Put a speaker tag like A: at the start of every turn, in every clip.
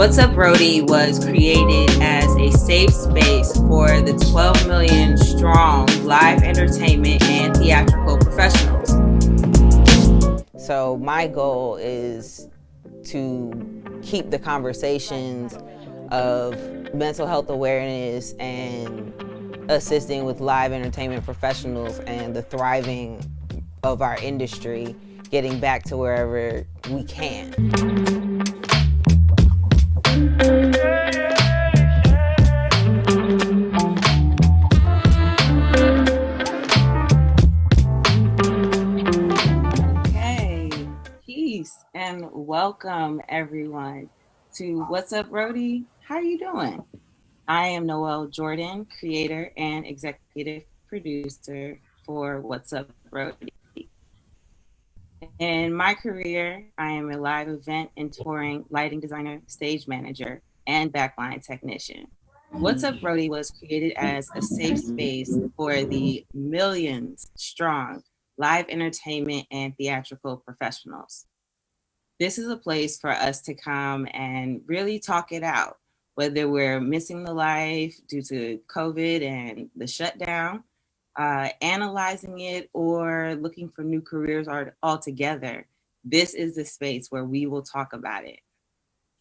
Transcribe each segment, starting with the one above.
A: What's Up, Roadie was created as a safe space for the 12 million strong live entertainment and theatrical professionals. So my goal is to keep the conversations of mental health awareness and assisting with live entertainment professionals and the thriving of our industry, getting back to wherever we can. Okay, peace and welcome everyone to What's Up, Roadie? How are you doing? I am Noelle Jordan, creator and executive producer for What's Up, Roadie. In my career, I am a live event and touring lighting designer, stage manager, and backline technician. What's Up, Roadie was created as a safe space for the millions strong live entertainment and theatrical professionals. This is a place for us to come and really talk it out, whether we're missing the life due to COVID and the shutdown, analyzing it, or looking for new careers altogether. This is the space where we will talk about it.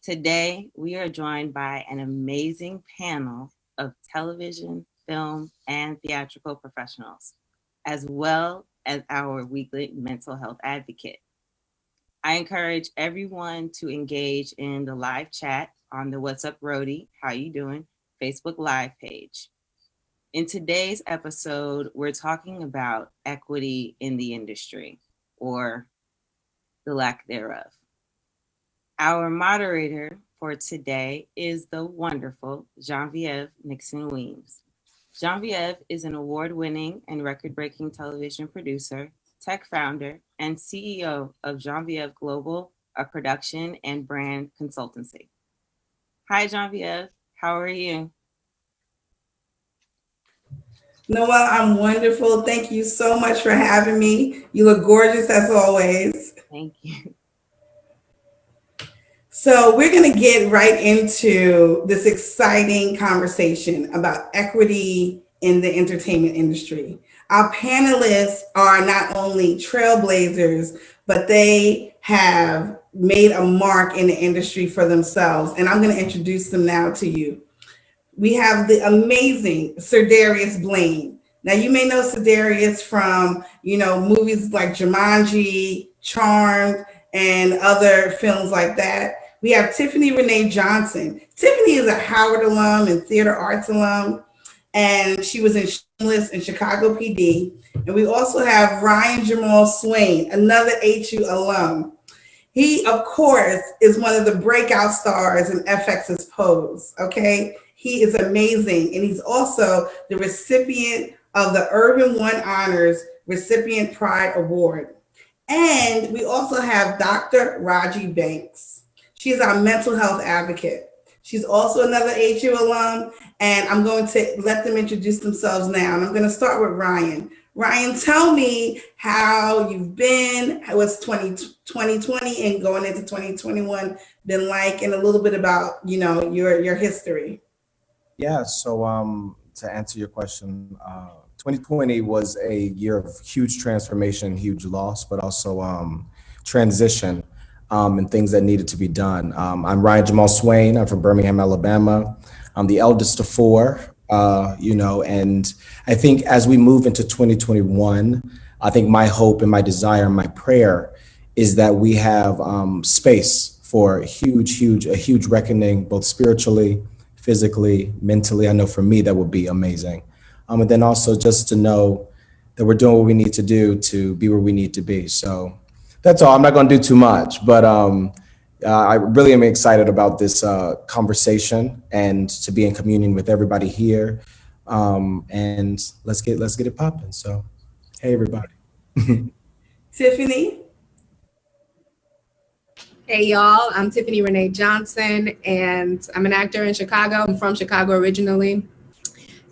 A: Today, we are joined by an amazing panel of television, film, and theatrical professionals, as well as our weekly mental health advocate. I encourage everyone to engage in the live chat on the What's Up, Roadie? How you doing? Facebook Live page. In today's episode, we're talking about equity in the industry, or the lack thereof. Our moderator for today is the wonderful Geneviève Nixon-Weems. Geneviève is an award-winning and record-breaking television producer, tech founder, and CEO of Geneviève Global, a production and brand consultancy. Hi, Geneviève. How are you?
B: Noelle, I'm wonderful. Thank you so much for having me. You look gorgeous as always.
A: Thank you.
B: So we're going to get right into this exciting conversation about equity in the entertainment industry. Our panelists are not only trailblazers, but they have made a mark in the industry for themselves. And I'm going to introduce them now to you. We have the amazing Cerdarius Blaine. Now, you may know Cerdarius from, movies like Jumanji, Charmed, and other films like that. We have Tiffany Renee Johnson. Tiffany is a Howard alum and theater arts alum, and she was in Shameless and Chicago PD. And we also have Jamaal Swain, another HU alum. He, of course, is one of the breakout stars in FX's Pose, okay? He is amazing, and he's also the recipient of the Urban One Honors Recipient Pride Award. And we also have Dr. Raji Banks. She's our mental health advocate. She's also another HU alum, and I'm going to let them introduce themselves now. And I'm going to start with Ryan. Ryan, tell me how you've been, what's 2020 and going into 2021 been like, and a little bit about, your history.
C: Yeah, so to answer your question, 2020 was a year of huge transformation, huge loss, but also transition and things that needed to be done. I'm Jamaal Swain. I'm from Birmingham, Alabama. I'm the eldest of four, and I think as we move into 2021, I think my hope and my desire and my prayer is that we have space for a huge reckoning, both spiritually, physically, mentally. I know for me, that would be amazing. And then also just to know that we're doing what we need to do to be where we need to be. So that's all. I'm not going to do too much, but I really am excited about this conversation and to be in communion with everybody here. And let's get it popping. So, hey, everybody.
B: Tiffany.
D: Hey y'all, I'm Tiffany Renee Johnson, and I'm an actor in Chicago. I'm from Chicago originally,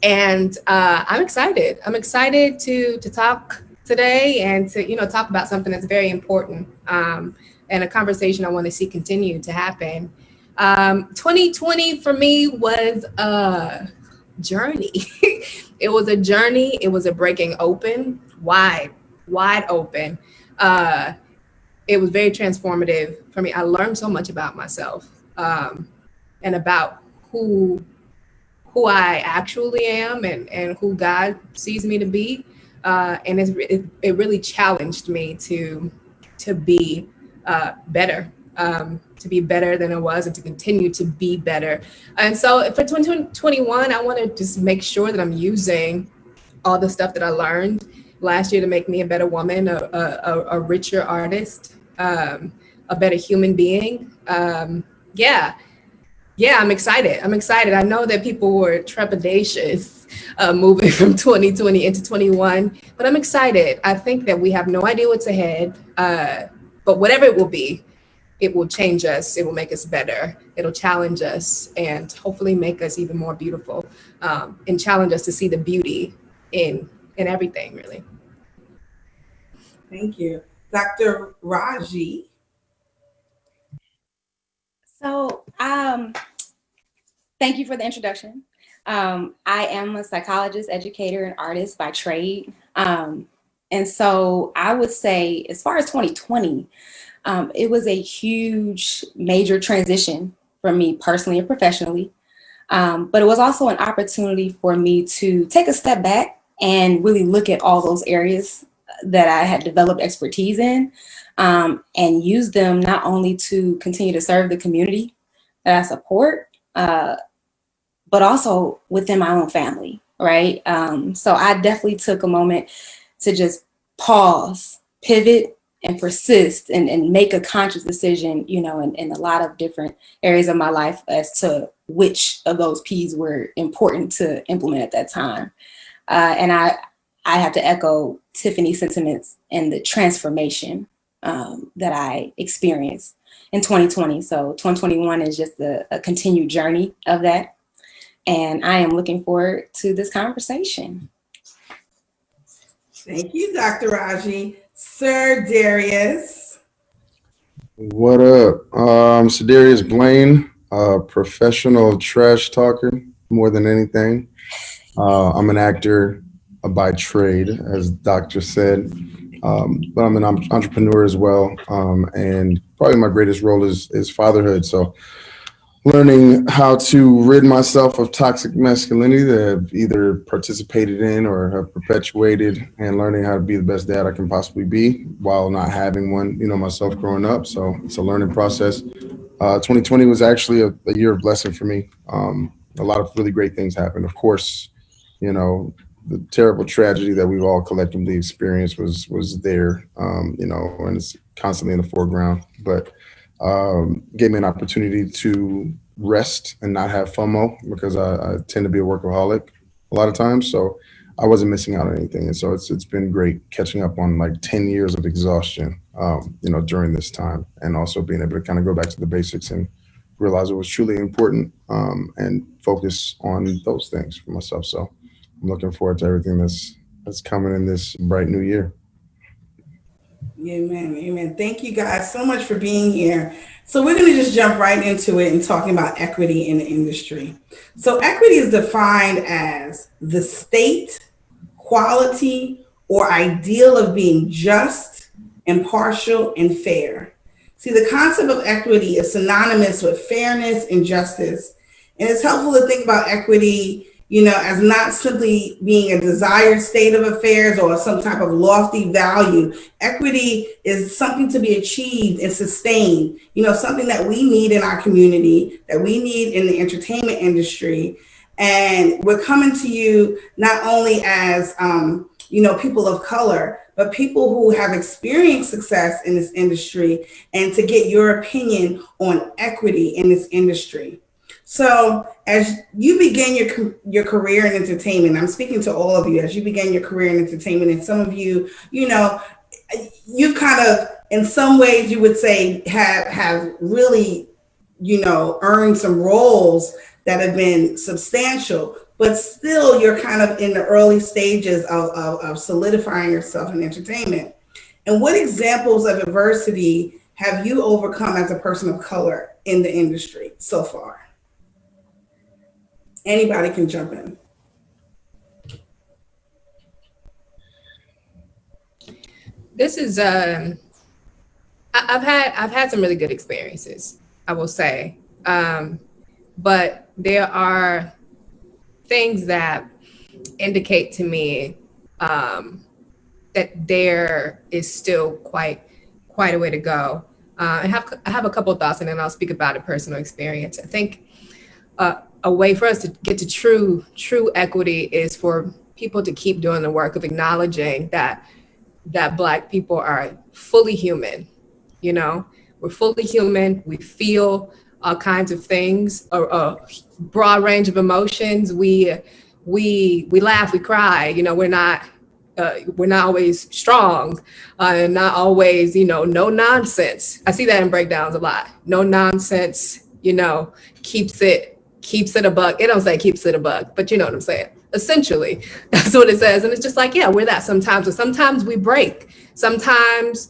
D: and I'm excited. I'm excited to talk today and to talk about something that's very important, and a conversation I want to see continue to happen. 2020 for me was a journey. It was a journey. It was a breaking open, wide open. It was very transformative for me. I learned so much about myself, and about who I actually am, and who God sees me to be. And it really challenged me to be better, to be better than I was, and to continue to be better. And so for 2021, I want to just make sure that I'm using all the stuff that I learned last year to make me a better woman, a richer artist, a better human being. Yeah, I'm excited. I know that people were trepidatious moving from 2020 into 21, but I'm excited. I think that we have no idea what's ahead, but whatever it will be, it will change us. It will make us better. It'll challenge us and hopefully make us even more beautiful, and challenge us to see the beauty in everything, really.
B: Thank you. Dr. Raji.
E: So, thank you for the introduction. I am a psychologist, educator, and artist by trade. And so I would say, as far as 2020, it was a huge, major transition for me personally and professionally. But it was also an opportunity for me to take a step back and really look at all those areas that I had developed expertise in, and use them not only to continue to serve the community that I support, but also within my own family, right? So I definitely took a moment to just pause, pivot, and persist, and make a conscious decision, in a lot of different areas of my life as to which of those P's were important to implement at that time. And I have to echo Tiffany's sentiments and the transformation that I experienced in 2020. So 2021 is just a continued journey of that. And I am looking forward to this conversation.
B: Thank you, Dr. Raji. Sir Darius.
F: What up? Sir Darius Blaine, professional trash talker more than anything. I'm an actor by trade, as Doctor said, but I'm an entrepreneur as well. And probably my greatest role is fatherhood. So learning how to rid myself of toxic masculinity that I've either participated in or have perpetuated, and learning how to be the best dad I can possibly be while not having one, myself growing up. So it's a learning process. 2020 was actually a year of blessing for me. A lot of really great things happened. Of course, the terrible tragedy that we've all collectively experienced was there, and it's constantly in the foreground. But gave me an opportunity to rest and not have FOMO, because I tend to be a workaholic a lot of times. So I wasn't missing out on anything. And so it's been great catching up on like 10 years of exhaustion, during this time, and also being able to kind of go back to the basics and realize it was truly important, and focus on those things for myself. So I'm looking forward to everything that's coming in this bright new year.
B: Amen. Thank you guys so much for being here. So we're going to just jump right into it and talking about equity in the industry. So equity is defined as the state, quality, or ideal of being just, impartial, and fair. See, the concept of equity is synonymous with fairness and justice. And it's helpful to think about equity as not simply being a desired state of affairs or some type of lofty value. Equity is something to be achieved and sustained, something that we need in our community, that we need in the entertainment industry. And we're coming to you not only as, people of color, but people who have experienced success in this industry, and to get your opinion on equity in this industry. So as you began your career in entertainment, I'm speaking to all of you, as you began your career in entertainment, and some of you, you've kind of, in some ways you would say, have really, earned some roles that have been substantial, but still you're kind of in the early stages of solidifying yourself in entertainment. And what examples of adversity have you overcome as a person of color in the industry so far? Anybody can jump in.
D: This is I've had some really good experiences, I will say, but there are things that indicate to me that there is still quite a way to go. I have a couple of thoughts, and then I'll speak about a personal experience. I think a way for us to get to true equity is for people to keep doing the work of acknowledging that Black people are fully human. You know, we're fully human. We feel all kinds of things, a broad range of emotions. We laugh, we cry. You know, we're not always strong, and not always, you know, no nonsense. I see that in breakdowns a lot. No nonsense, you know, keeps it a buck. It don't say keeps it a buck, but you know what I'm saying. Essentially, that's what it says. And it's just like, yeah, we're that sometimes. But sometimes we break. Sometimes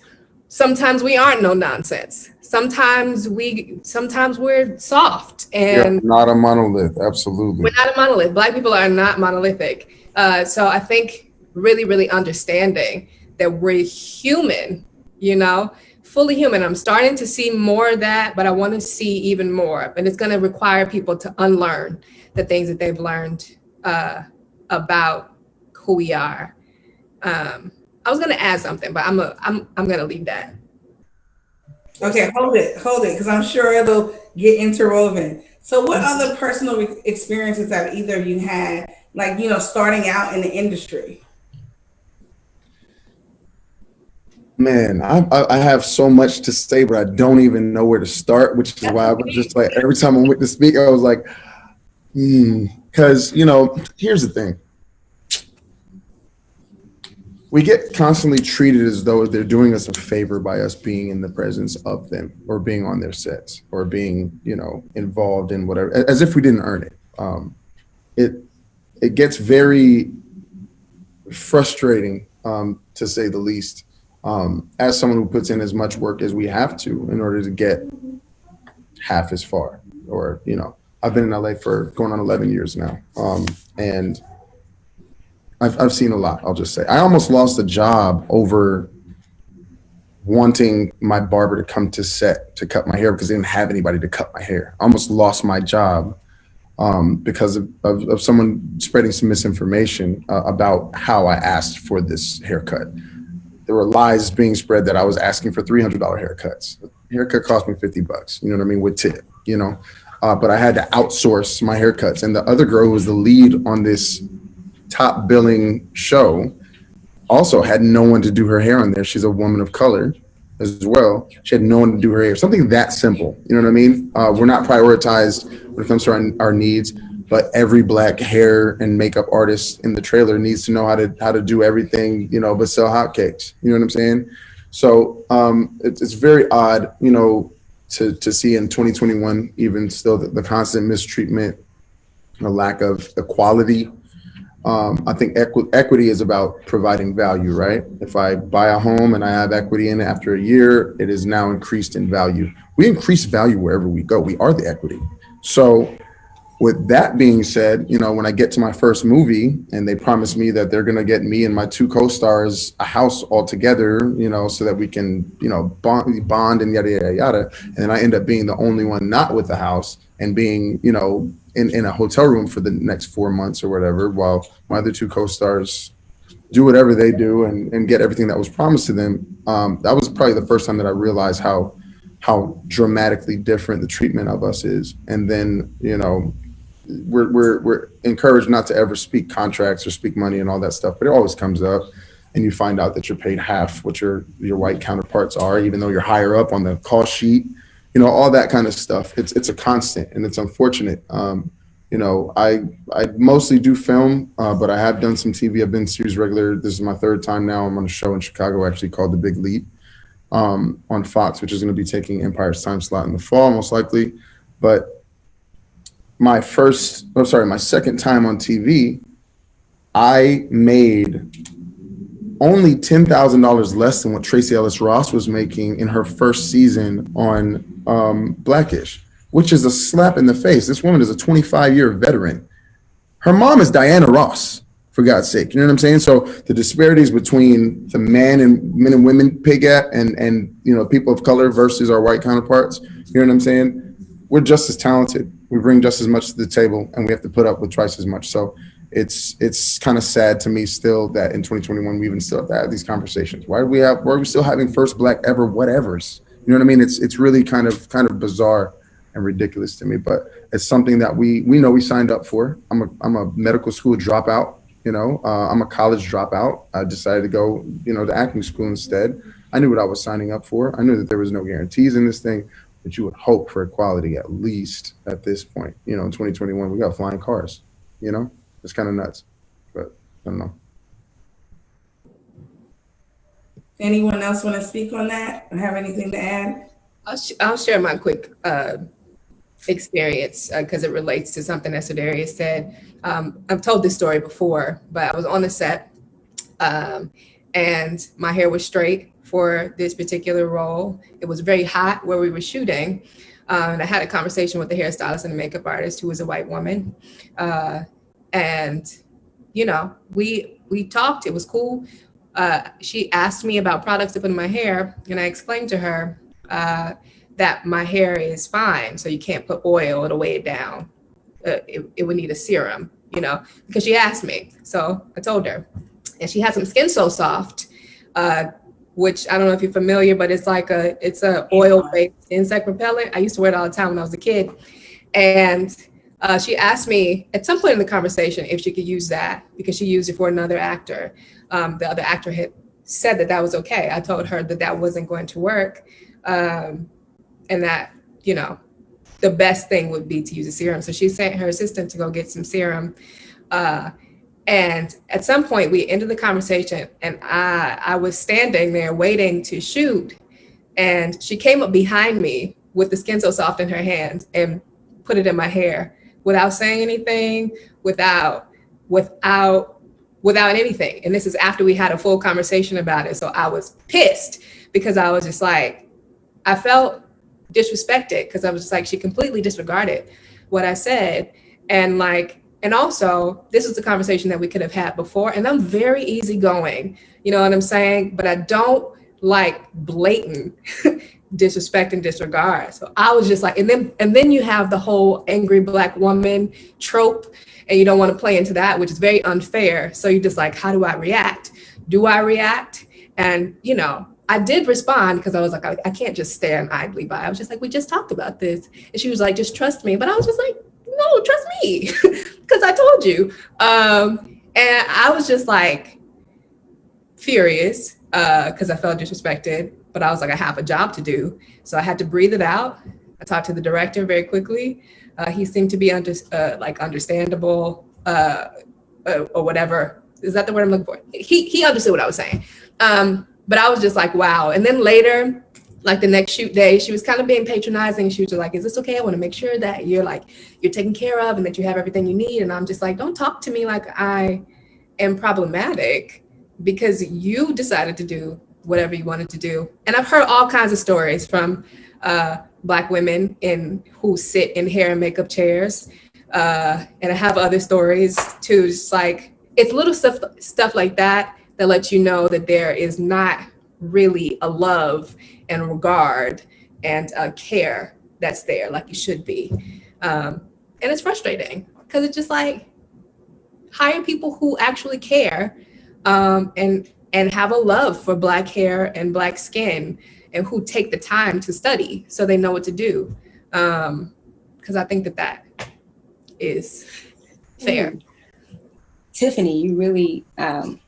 D: we aren't no nonsense. Sometimes we're soft. And
F: not a monolith. Absolutely.
D: We're not a monolith. Black people are not monolithic. So I think really understanding that we're human, you know, fully human. I'm starting to see more of that, but I want to see even more. And it's going to require people to unlearn the things that they've learned about who we are. I was going to add something, but I'm going to leave that.
B: Okay, hold it, because I'm sure it'll get interwoven. So what other personal experiences have either of you had, like, you know, starting out in the industry?
F: Man, I have so much to say, but I don't even know where to start, which is why I was just like, every time I went to speak, I was like, because, you know, here's the thing. We get constantly treated as though they're doing us a favor by us being in the presence of them, or being on their sets, or being, you know, involved in whatever, as if we didn't earn it. It gets very frustrating, to say the least, as someone who puts in as much work as we have to in order to get half as far. Or, you know, I've been in LA for going on 11 years now, and I've seen a lot, I'll just say. I almost lost a job over wanting my barber to come to set to cut my hair because they didn't have anybody to cut my hair. I almost lost my job because of someone spreading some misinformation about how I asked for this haircut. There were lies being spread that I was asking for $300 haircuts. The haircut cost me $50, you know what I mean, with tip, you know. But I had to outsource my haircuts. And the other girl who was the lead on this top billing show also had no one to do her hair on there. She's a woman of color as well. She had no one to do her hair. Something that simple, you know what I mean? We're not prioritized when it comes to our needs, but every Black hair and makeup artist in the trailer needs to know how to do everything, you know, but sell hotcakes. You know what I'm saying? So it's very odd, you know, to see in 2021, even still the constant mistreatment, the lack of equality. I think equity is about providing value, right? If I buy a home and I have equity in it after a year, it is now increased in value. We increase value wherever we go. We are the equity. So with that being said, you know, when I get to my first movie and they promise me that they're going to get me and my two co-stars a house all together, you know, so that we can, you know, bond and yada, yada, yada. And then I end up being the only one not with the house and being, you know, in a hotel room for the next 4 months or whatever, while my other two co-stars do whatever they do and get everything that was promised to them. That was probably the first time that I realized how dramatically different the treatment of us is. And then, you know, we're encouraged not to ever speak contracts or speak money and all that stuff, but it always comes up and you find out that you're paid half what your white counterparts are, even though you're higher up on the call sheet. You know, all that kind of stuff. It's a constant and it's unfortunate. You know, I mostly do film, but I have done some TV. I've been series regular. This is my third time now. I'm on a show in Chicago actually called The Big Leap on Fox, which is going to be taking Empire's time slot in the fall, most likely. But my second time on TV, I made only $10,000 less than what Tracee Ellis Ross was making in her first season on Blackish. which is a slap in the face. This woman is a 25-year veteran. Her mom is Diana Ross, for God's sake. You know what I'm saying? So the disparities between the men and women pay gap and you know, people of color versus our white counterparts, you know what I'm saying? We're just as talented. We bring just as much to the table, and we have to put up with twice as much. So it's kind of sad to me still that in 2021 we even still have to have these conversations. Why are we still having first black ever whatevers? You know what I mean? It's really kind of bizarre and ridiculous to me, but it's something that we know we signed up for. I'm a medical school dropout, you know, I'm a college dropout. I decided to go, you know, to acting school instead. I knew what I was signing up for. I knew that there was no guarantees in this thing, but you would hope for equality at least at this point. You know, in 2021, we got flying cars, you know? It's kind of nuts, but I don't know.
B: Anyone else want to speak on that or have anything to add?
D: I'll share my quick experience because it relates to something that Sedarius said. I've told this story before, but I was on the set and my hair was straight for this particular role. It was very hot where we were shooting. And I had a conversation with the hairstylist and the makeup artist who was a white woman. And, you know, we talked, it was cool. She asked me about products to put in my hair, and I explained to her that my hair is fine, so you can't put oil, it'll weigh it down. It would need a serum, you know, because she asked me. So I told her, and she had some Skin So Soft, which I don't know if you're familiar, but it's like it's a oil-based insect repellent. I used to wear it all the time when I was a kid. And she asked me at some point in the conversation if she could use that because she used it for another actor. The other actor had said that was okay. I told her that wasn't going to work, and that, you know, the best thing would be to use a serum. So she sent her assistant to go get some serum. And at some point we ended the conversation, and I was standing there waiting to shoot, and she came up behind me with the Skin So Soft in her hand and put it in my hair without saying anything, without anything. And this is after we had a full conversation about it. So I was pissed because I was just like, I felt disrespected because I was just like, she completely disregarded what I said. And like, and also this is a conversation that we could have had before. And I'm very easygoing, you know what I'm saying? But I don't like blatant disrespect and disregard. So I was just like, and then you have the whole angry Black woman trope, and you don't want to play into that, which is very unfair. So you're just like, how do I react? Do I react? And, you know, I did respond because I was like, I can't just stand idly by. I was just like, we just talked about this. And she was like, just trust me. But I was just like, no, trust me, because I told you. And I was just like furious because I felt disrespected. But I was like, I have a job to do. So I had to breathe it out. I talked to the director very quickly. He seemed to be understandable or whatever. Is that the word I'm looking for? He understood what I was saying. But I was just like, wow. And then later, like the next shoot day, she was kind of being patronizing. She was just like, is this okay? I want to make sure that you're taken care of and that you have everything you need. And I'm just like, don't talk to me like I am problematic because you decided to do whatever you wanted to do. And I've heard all kinds of stories from Black women who sit in hair and makeup chairs. And I have other stories too. Just like, it's little stuff like that lets you know that there is not really a love and regard and care that's there like it should be. And it's frustrating because it's just like, hire people who actually care and have a love for Black hair and Black skin, and who take the time to study so they know what to do. Because I think that is fair.
E: Tiffany, you really, and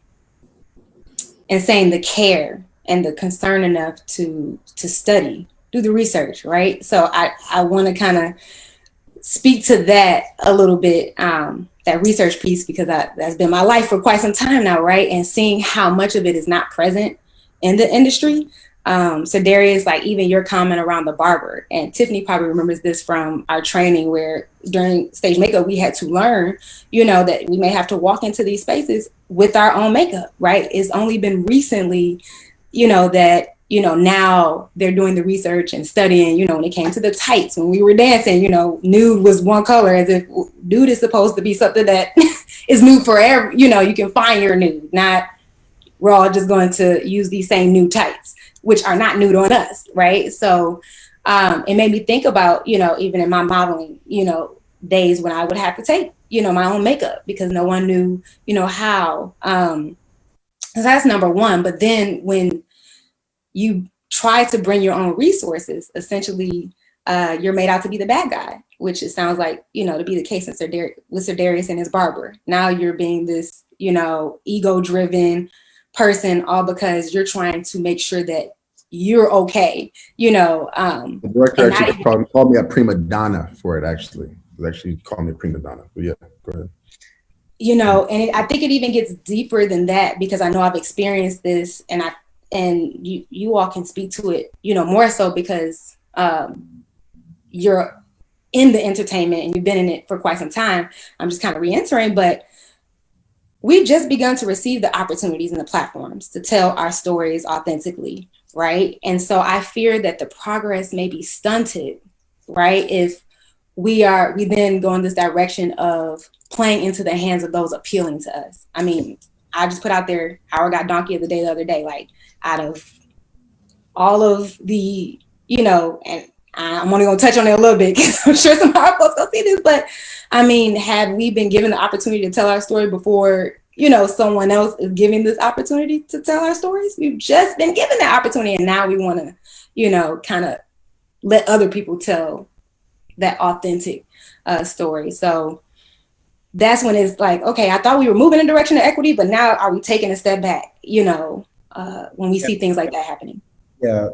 E: saying the care and the concern enough to study, do the research, right? So I want to kind of speak to that a little bit, that research piece, because that's been my life for quite some time now, right? And seeing how much of it is not present in the industry. So Darius, like even your comment around the barber, and Tiffany probably remembers this from our training where during stage makeup, we had to learn, you know, that we may have to walk into these spaces with our own makeup, right? It's only been recently, you know, that now they're doing the research and studying, when it came to the tights, when we were dancing, nude was one color, as if nude is supposed to be something that is nude forever. You can find your nude, not we're all just going to use these same nude tights, which are not nude on us, right? So it made me think about, even in my modeling, days when I would have to take, my own makeup because no one knew, how. So that's number one. But then when you try to bring your own resources, essentially, you're made out to be the bad guy, which it sounds like, to be the case with Sir Darius and his barber. Now you're being this, ego-driven person, all because you're trying to make sure that you're okay,
F: The director actually called me a prima donna for it, actually. He actually called me a prima donna. But yeah, go ahead.
E: And I think it even gets deeper than that, because I know I've experienced this, and you all can speak to it, more so because you're in the entertainment and you've been in it for quite some time. I'm just kind of re-entering, but we've just begun to receive the opportunities and the platforms to tell our stories authentically, right? And so I fear that the progress may be stunted, right? If we then go in this direction of playing into the hands of those appealing to us. I mean, I just put out there, Howard got Donkey of the Day the other day, like out of all of the, and I'm only going to touch on it a little bit because I'm sure some of our folks going to see this, but I mean, have we been given the opportunity to tell our story before, someone else is giving this opportunity to tell our stories? We've just been given that opportunity, and now we want to, kind of let other people tell that authentic story. So that's when it's like, okay, I thought we were moving in the direction of equity, but now are we taking a step back, when we see things like that happening?
C: Yeah.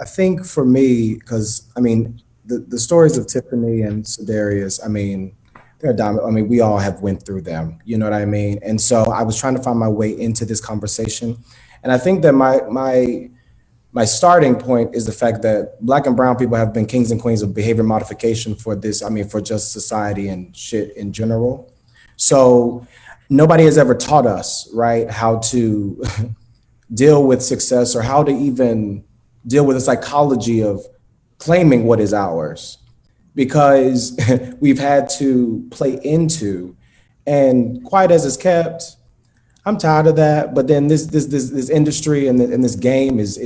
C: I think for me, because I mean, the stories of Tiffany and Sedarius, I mean, they're dominant. I mean, we all have went through them, you know what I mean? And so I was trying to find my way into this conversation. And I think that my starting point is the fact that Black and brown people have been kings and queens of behavior modification for this, I mean, for just society and shit in general. So nobody has ever taught us, right, how to deal with success or how to even deal with the psychology of claiming what is ours, because we've had to play into, and quiet as it's kept, I'm tired of that. But then this industry and this game is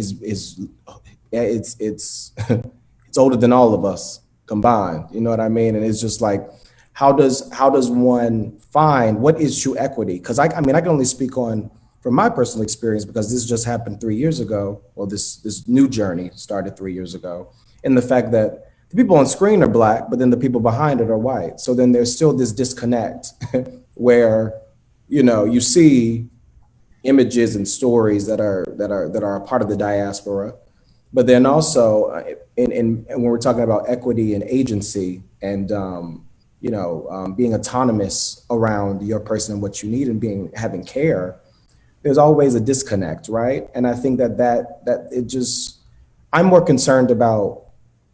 C: it's older than all of us combined. You know what I mean? And it's just like, how does one find what is true equity? Because I mean, I can only speak on from my personal experience, because this just happened 3 years ago, or this new journey started 3 years ago, in the fact that the people on screen are Black, but then the people behind it are white. So then there's still this disconnect where, you see images and stories that are a part of the diaspora, but then also and when we're talking about equity and agency and being autonomous around your person and what you need and having care, there's always a disconnect, right? And I think that it just, I'm more concerned about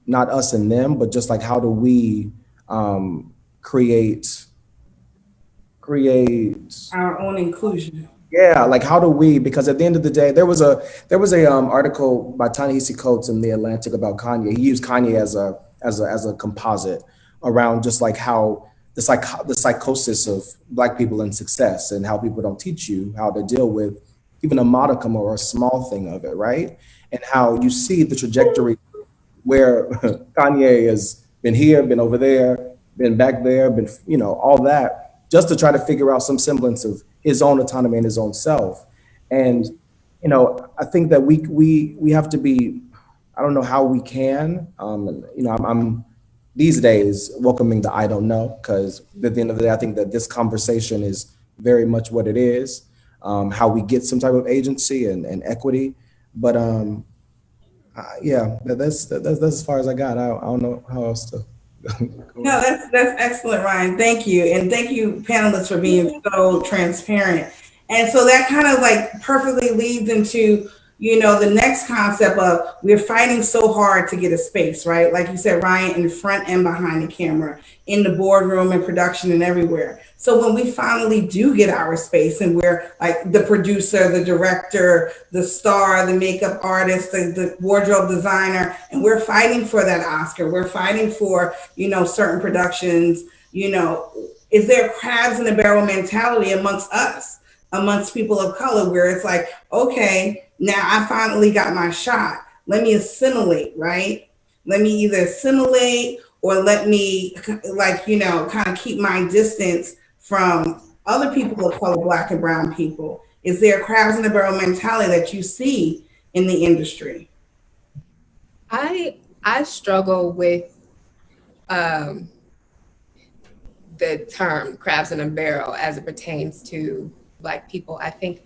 C: not us and them, but just like, how do we create
B: our own inclusion?
C: Yeah, like how do we? Because at the end of the day, there was a article by Ta-Nehisi Coates in The Atlantic about Kanye. He used Kanye as a composite around just like how the psychosis of Black people and success, and how people don't teach you how to deal with even a modicum or a small thing of it, right? And how you see the trajectory where Kanye has been here, been over there, been back there, been, all that, just to try to figure out some semblance of his own autonomy and his own self. And, I think that we have to be, I don't know how we can, I'm these days welcoming the I don't know, because at the end of the day, I think that this conversation is very much what it is, how we get some type of agency and equity. But yeah, that's as far as I got. I don't know how else to.
B: No, that's excellent, Ryan. Thank you. And thank you, panelists, for being so transparent. And so that kind of like perfectly leads into the next concept of we're fighting so hard to get a space, right? Like you said, Ryan, in front and behind the camera, in the boardroom and production and everywhere. So when we finally do get our space and we're like the producer, the director, the star, the makeup artist, the wardrobe designer, and we're fighting for that Oscar, we're fighting for, certain productions, is there crabs in the barrel mentality amongst us, amongst people of color, where it's like, okay, now I finally got my shot. Let me assimilate, right? Let me either assimilate or let me kind of keep my distance from other people of color, Black and brown people. Is there crabs in the barrel mentality that you see in the industry?
D: I struggle with the term crabs in a barrel as it pertains to Black people. I think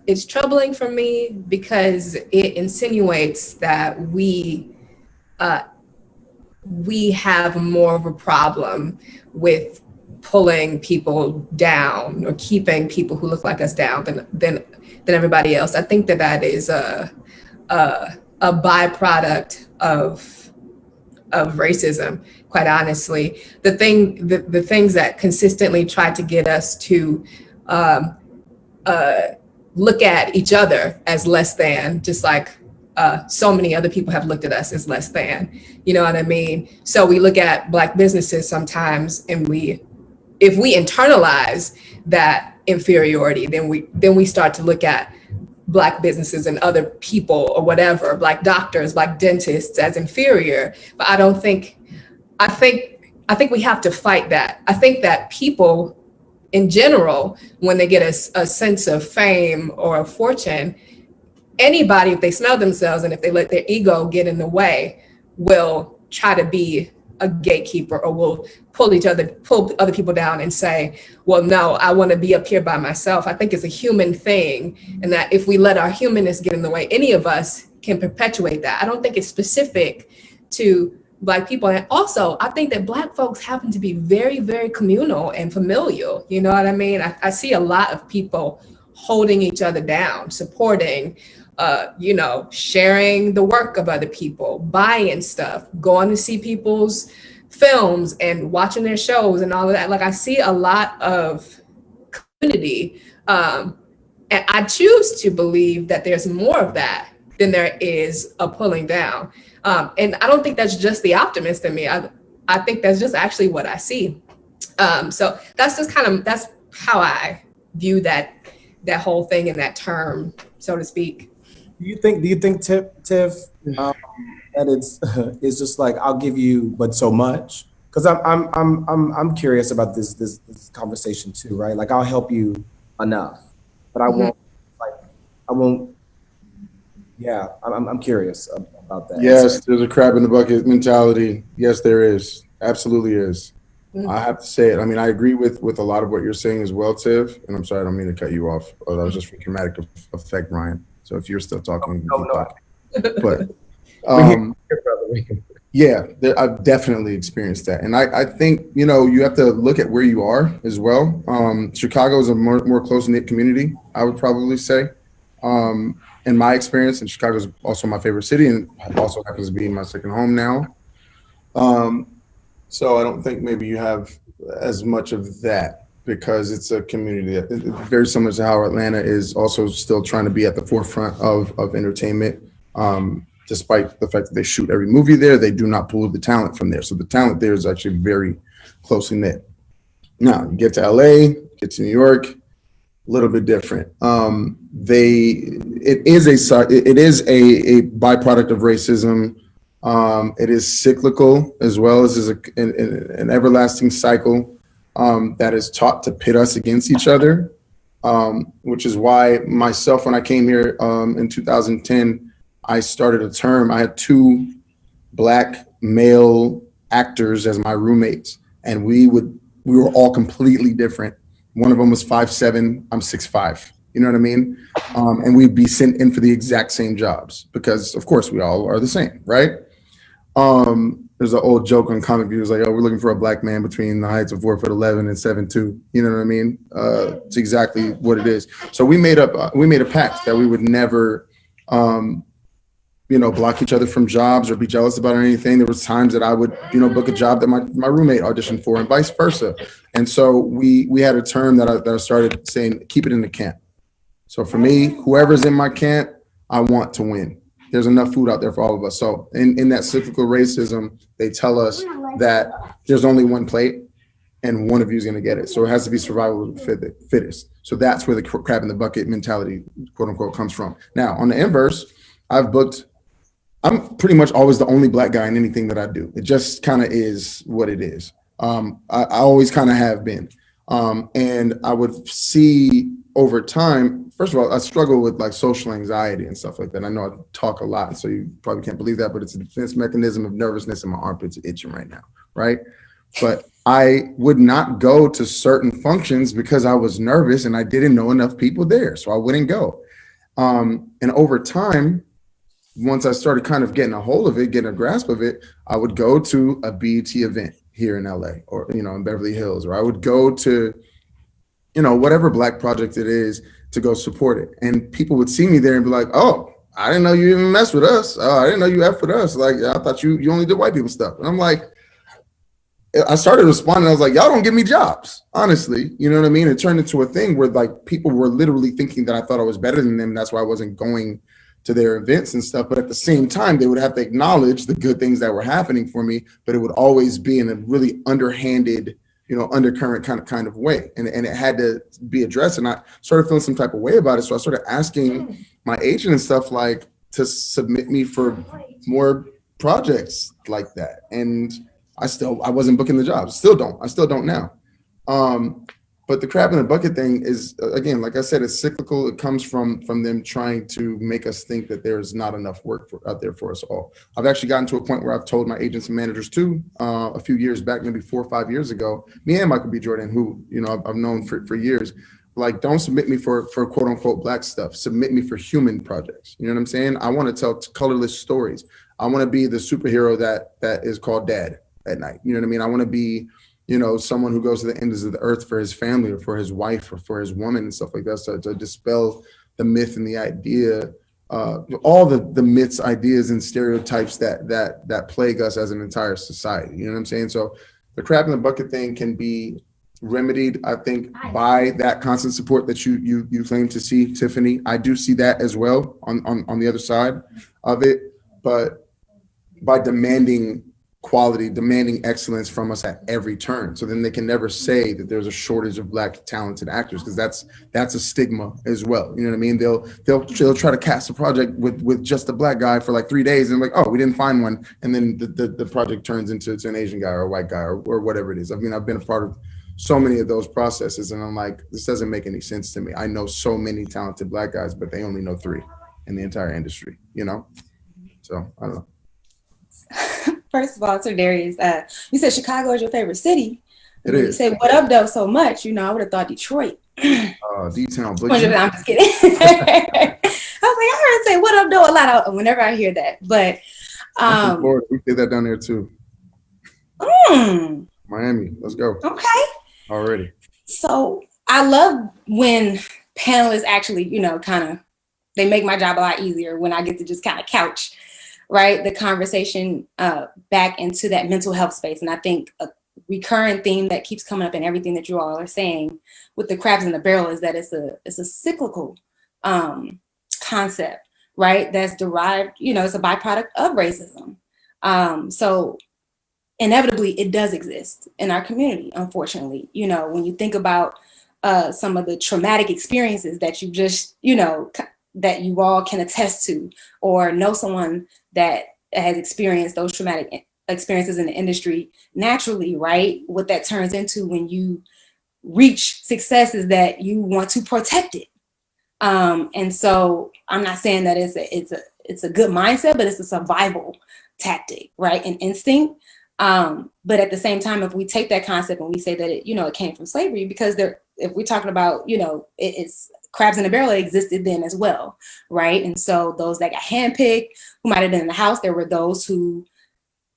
D: it's troubling for me because it insinuates that we have more of a problem with pulling people down or keeping people who look like us down than everybody else. I think that is a byproduct of racism, quite honestly. The things that consistently try to get us to look at each other as less than, just like so many other people have looked at us as less than, you know what I mean? So we look at Black businesses sometimes, and if we internalize that inferiority, then we start to look at Black businesses and other people or whatever, Black doctors, Black dentists as inferior. But I think we have to fight that. I think that people in general, when they get a sense of fame or of fortune, anybody, if they smell themselves and if they let their ego get in the way, will try to be a gatekeeper or will pull other people down and say, well, no, I want to be up here by myself. I think it's a human thing. And that if we let our humanness get in the way, any of us can perpetuate that. I don't think it's specific to Black people. And also, I think that Black folks happen to be very, very communal and familial. You know what I mean? I see a lot of people holding each other down, supporting, sharing the work of other people, buying stuff, going to see people's films and watching their shows and all of that. Like, I see a lot of community. And I choose to believe that there's more of that than there is a pulling down. And I don't think that's just the optimist in me. I think that's just actually what I see. So that's just that's how I view that whole thing and that term, so to speak.
C: Do you think, Tiff, that it's just like, I'll give you, but so much? Because I'm curious about this conversation too, right? Like, I'll help you enough, but I won't. Yeah, I'm curious about that.
F: Yes, there's a crab in the bucket mentality. Yes, there is. Absolutely is. Mm-hmm. I have to say it. I mean, I agree with a lot of what you're saying as well, Tiff. And I'm sorry, I don't mean to cut you off. That was just for dramatic effect, Ryan. So if you're still talking, keep talking. But yeah, I've definitely experienced that. And I think, you have to look at where you are as well. Chicago is a more close-knit community, I would probably say. In my experience, and Chicago is also my favorite city and also happens to be my second home now. So I don't think maybe you have as much of that, because it's a community that very similar to how Atlanta is also still trying to be at the forefront of entertainment. Despite the fact that they shoot every movie there, they do not pull the talent from there. So the talent there is actually very closely knit. Now, you get to LA, get to New York, a little bit different. It is a byproduct of racism. It is cyclical as well as an everlasting cycle that is taught to pit us against each other, which is why myself, when I came here in 2010, I started a term. I had 2 Black male actors as my roommates, and we were all completely different. One of them was 5'7", I'm 6'5". You know what I mean? And we'd be sent in for the exact same jobs because, of course, we all are the same, right? there's an old joke on comic views like, oh, we're looking for a black man between the heights of 4'11" and 7'2". You know what I mean? It's exactly what it is. So we made a pact that we would never, block each other from jobs or be jealous about anything. There was times that I would, book a job that my roommate auditioned for and vice versa. And so we had a term that I started saying, keep it in the camp. So for me, whoever's in my camp, I want to win. There's enough food out there for all of us. So in that cyclical racism, they tell us that there's only one plate and one of you is going to get it. So it has to be survival of the fittest. So that's where the crab in the bucket mentality, quote unquote, comes from. Now, on the inverse, I'm pretty much always the only black guy in anything that I do. It just kind of is what it is. I always kind of have been. And I would see over time, first of all, I struggle with like social anxiety and stuff like that. I know I talk a lot, so you probably can't believe that, but it's a defense mechanism of nervousness and my armpits are itching right now, right? But I would not go to certain functions because I was nervous and I didn't know enough people there, so I wouldn't go. And over time, once I started kind of getting a hold of it, getting a grasp of it, I would go to a BET event here in LA or, in Beverly Hills, or I would go to, whatever black project it is to go support it. And people would see me there and be like, oh, I didn't know you even mess with us. Oh, I didn't know you F with us. Like, I thought you only did white people stuff. And I'm like, I started responding. I was like, y'all don't give me jobs, honestly. You know what I mean? It turned into a thing where like people were literally thinking that I thought I was better than them. That's why I wasn't going to their events and stuff. But at the same time, they would have to acknowledge the good things that were happening for me, but it would always be in a really underhanded, undercurrent kind of way. And it had to be addressed. And I started feeling some type of way about it. So I started asking my agent and stuff like to submit me for more projects like that. And I wasn't booking the jobs. I still don't now. But the crab in the bucket thing is, again, like I said, it's cyclical. It comes from them trying to make us think that there's not enough work out there for us all. I've actually gotten to a point where I've told my agents and managers too, a few years back, maybe 4 or 5 years ago, me and Michael B. Jordan, who I've known for years, like, don't submit me for quote unquote black stuff. Submit me for human projects. You know what I'm saying? I want to tell colorless stories. I want to be the superhero that is called Dad at night. You know what I mean? I want to be someone who goes to the ends of the earth for his family or for his wife or for his woman and stuff like that. So to dispel the myth and the idea, all the myths, ideas, and stereotypes that plague us as an entire society. You know what I'm saying? So the crab in the bucket thing can be remedied, I think, by that constant support that you claim to see, Tiffany. I do see that as well on the other side of it, but by demanding quality, demanding excellence from us at every turn. So then they can never say that there's a shortage of black talented actors, because that's a stigma as well. You know what I mean? They'll try to cast a project with just a black guy for like 3 days and like, oh, we didn't find one. And then the project turns into an Asian guy or a white guy or whatever it is. I mean, I've been a part of so many of those processes and I'm like, this doesn't make any sense to me. I know so many talented black guys, but they only know 3 in the entire industry, So I don't know.
E: First of all, Sir Darius, you said Chicago is your favorite city.
F: It is.
E: You said, what up, though, so much? I would have thought Detroit.
F: D-Town.
E: I'm just kidding. I was like, I heard say what up, though, a lot whenever I hear that. But
F: we did that down there, too. Miami. Let's go.
E: Okay.
F: Already.
E: So I love when panelists actually, they make my job a lot easier when I get to just kind of couch the conversation back into that mental health space. And I think a recurrent theme that keeps coming up in everything that you all are saying with the crabs in the barrel is that it's a cyclical concept, right? That's derived, it's a byproduct of racism. So inevitably it does exist in our community, unfortunately. When you think about some of the traumatic experiences that you just, that you all can attest to or know someone that has experienced those traumatic experiences in the industry naturally, right? What that turns into when you reach successes that you want to protect it. And so I'm not saying that it's a good mindset, but it's a survival tactic, right? An instinct. But at the same time, if we take that concept and we say that it came from slavery, because if we're talking about, it's crabs in a barrel, existed then as well, right? And so those that got handpicked, who might have been in the house, there were those who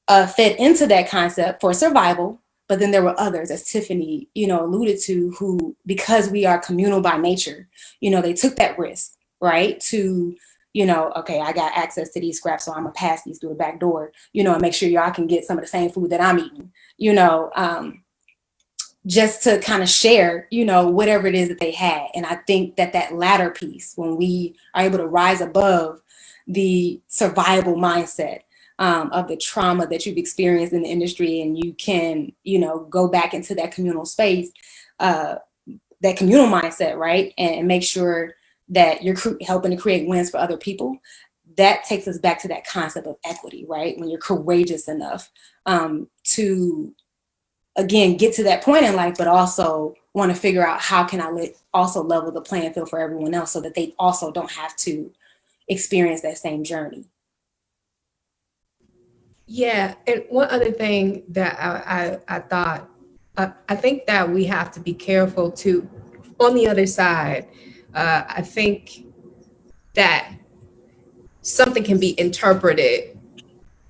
E: fed into that concept for survival. But then there were others, as Tiffany, alluded to, who, because we are communal by nature, they took that risk, right? To, okay, I got access to these scraps, so I'm gonna pass these through the back door, and make sure y'all can get some of the same food that I'm eating, just to kind of share, whatever it is that they had. And I think that latter piece, when we are able to rise above the survival mindset, of the trauma that you've experienced in the industry, and you can, go back into that communal space, that communal mindset, right? And make sure that you're helping to create wins for other people. That takes us back to that concept of equity, right? When you're courageous enough to, again, get to that point in life, but also want to figure out how can I also level the playing field for everyone else so that they also don't have to experience that same journey.
D: Yeah, and one other thing that I thought, I think that we have to be careful too. On the other side, I think that something can be interpreted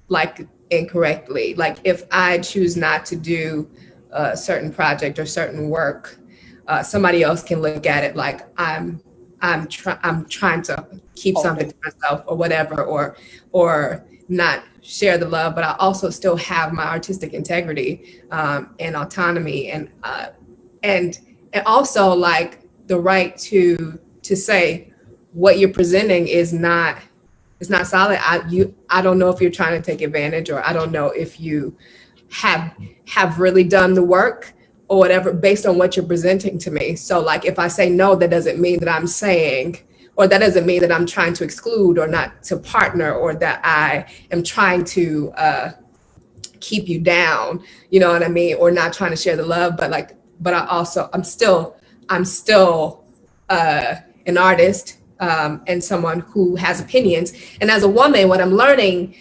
D: like incorrectly. Like if I choose not to do a certain project or certain work, somebody else can look at it like I'm trying to keep something to myself or whatever, or not share the love, but I also still have my artistic integrity and autonomy, and also like the right to say what you're presenting is not solid. I don't know if you're trying to take advantage, or I don't know if you have really done the work or whatever based on what you're presenting to me. So like if I say no, that doesn't mean that I'm saying, or that doesn't mean that I'm trying to exclude or not to partner, or that I am trying to keep you down, you know what I mean? Or not trying to share the love, but I'm still an artist and someone who has opinions. And as a woman, what I'm learning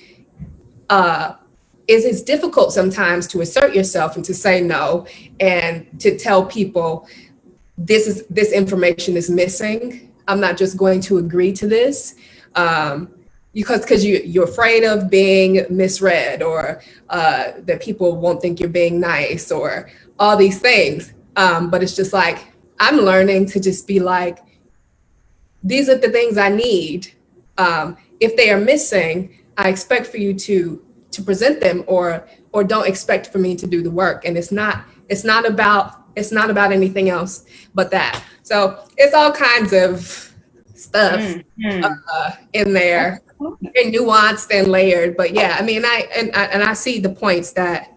D: is it's difficult sometimes to assert yourself and to say no, and to tell people this information is missing. I'm not just going to agree to this because you're afraid of being misread, or that people won't think you're being nice, or all these things. But it's just like, I'm learning to just be like, these are the things I need. If they are missing, I expect for you to present them, or don't expect for me to do the work. And it's not about anything else but that. So it's all kinds of stuff in there, and nuanced and layered. But yeah, I mean, I see the points that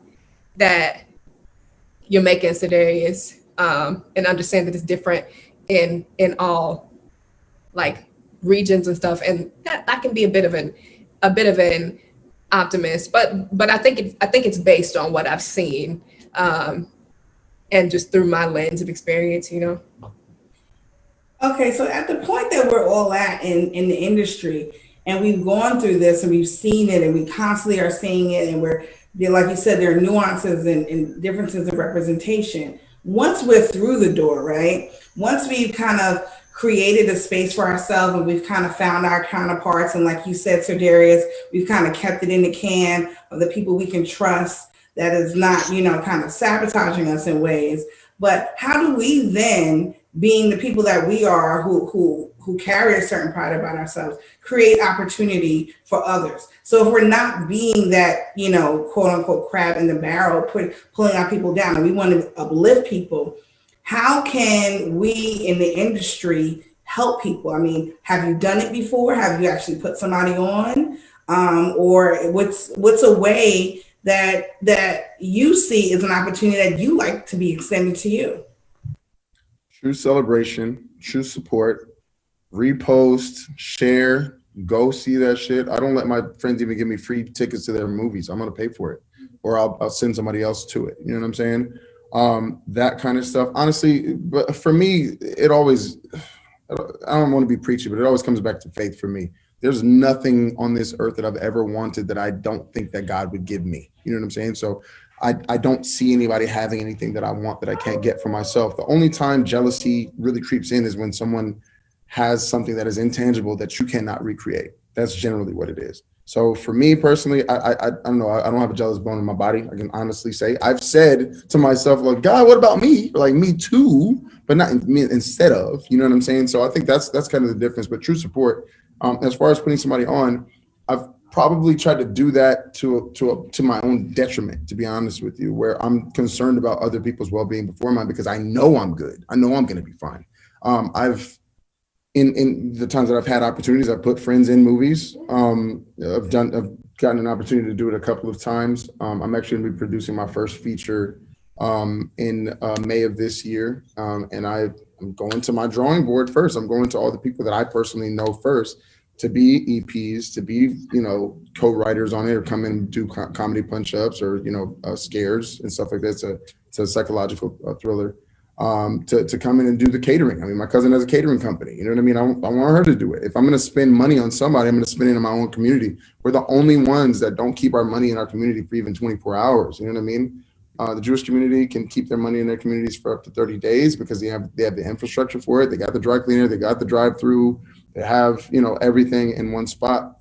D: you're making, Sedarius, and understand that it's different in all like regions and stuff, and that can be a bit of an optimist, but I think it's based on what I've seen, and just through my lens of experience,
B: Okay, so at the point that we're all at in the industry, and we've gone through this and we've seen it, and we constantly are seeing it, and like you said, there are nuances and differences in representation. Once we're through the door, right? Once we've kind of created a space for ourselves, and we've kind of found our counterparts, and like you said, Sir Darius, we've kind of kept it in the can of the people we can trust that is not, kind of sabotaging us in ways. But how do we then, being the people that we are, who carry a certain pride about ourselves, create opportunity for others? So if we're not being that, quote unquote crab in the barrel, pulling our people down, and we want to uplift people, how can we in the industry help people? I mean, have you done it before? Have you actually put somebody on? Or what's a way that you see is an opportunity that you like to be extended to you?
F: True celebration, true support, repost, share, go see that shit. I don't let my friends even give me free tickets to their movies. I'm going to pay for it, or I'll send somebody else to it. You know what I'm saying? That kind of stuff. Honestly, but for me, I don't want to be preachy, but it always comes back to faith for me. There's nothing on this earth that I've ever wanted that I don't think that God would give me. You know what I'm saying? So I don't see anybody having anything that I want that I can't get for myself. The only time jealousy really creeps in is when someone has something that is intangible that you cannot recreate. That's generally what it is. So for me personally, I don't know. I don't have a jealous bone in my body. I can honestly say I've said to myself, like, God, what about me? Like me too, but not me instead of. You know what I'm saying? So I think that's kind of the difference. But true support, as far as putting somebody on, I've probably tried to do that to my own detriment, to be honest with you, where I'm concerned about other people's well-being before mine because I know I'm good. I know I'm going to be fine. I've in the times that I've had opportunities, I've put friends in movies. I've gotten an opportunity to do it a couple of times. I'm actually going to be producing my first feature in May of this year. And I'm going to my drawing board first. I'm going to all the people that I personally know first to be EPs, to be, co-writers on it or come in and do comedy punch-ups or, scares and stuff like that. It's a psychological thriller. To come in and do the catering. I mean, my cousin has a catering company. You know what I mean? I want her to do it. If I'm going to spend money on somebody, I'm going to spend it in my own community. We're the only ones that don't keep our money in our community for even 24 hours. You know what I mean? The Jewish community can keep their money in their communities for up to 30 days because they have the infrastructure for it. They got the dry cleaner, they got the drive-through, they have, everything in one spot.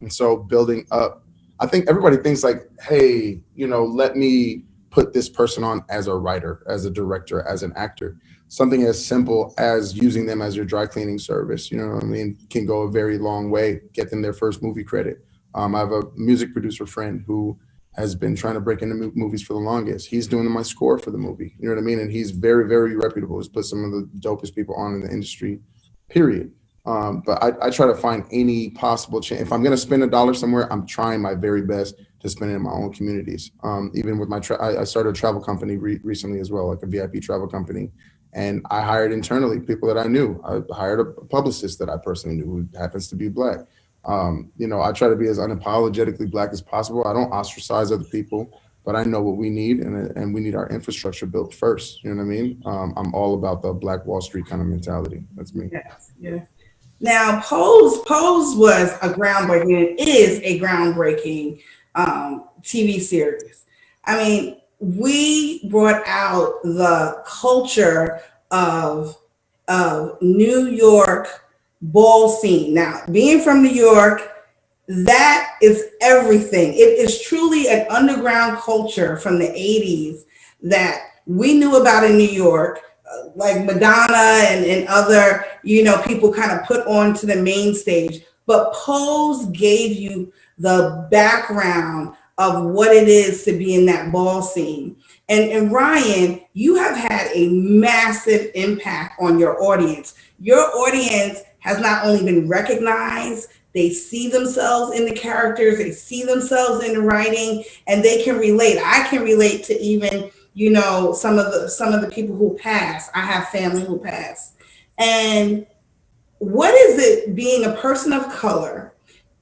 F: And so building up, I think everybody thinks like, hey, let me put this person on as a writer, as a director, as an actor. Something as simple as using them as your dry cleaning service, can go a very long way, get them their first movie credit. I have a music producer friend who has been trying to break into movies for the longest. He's doing my score for the movie, you know what I mean? And he's very, very reputable. He's put some of the dopest people on in the industry, period. But I try to find any possible chance. If I'm going to spend $1 somewhere, I'm trying my very best to spend it in my own communities. Even with I started a travel company recently as well, like a VIP travel company. And I hired internally people that I knew. I hired a publicist that I personally knew who happens to be Black. I try to be as unapologetically Black as possible. I don't ostracize other people, but I know what we need, and we need our infrastructure built first. You know what I mean? I'm all about the Black Wall Street kind of mentality. That's me.
B: Yes, yeah. Now, Pose was a groundbreaking, it is a groundbreaking TV series. I mean, we brought out the culture of New York ball scene. Now, being from New York, that is everything. It is truly an underground culture from the 80s that we knew about in New York. Like Madonna and other, people kind of put onto the main stage. But Pose gave you the background of what it is to be in that ball scene. And Ryan, you have had a massive impact on your audience. Your audience has not only been recognized, they see themselves in the characters, they see themselves in the writing, and they can relate. I can relate to even some of the people who pass. I have family who pass. And what is it being a person of color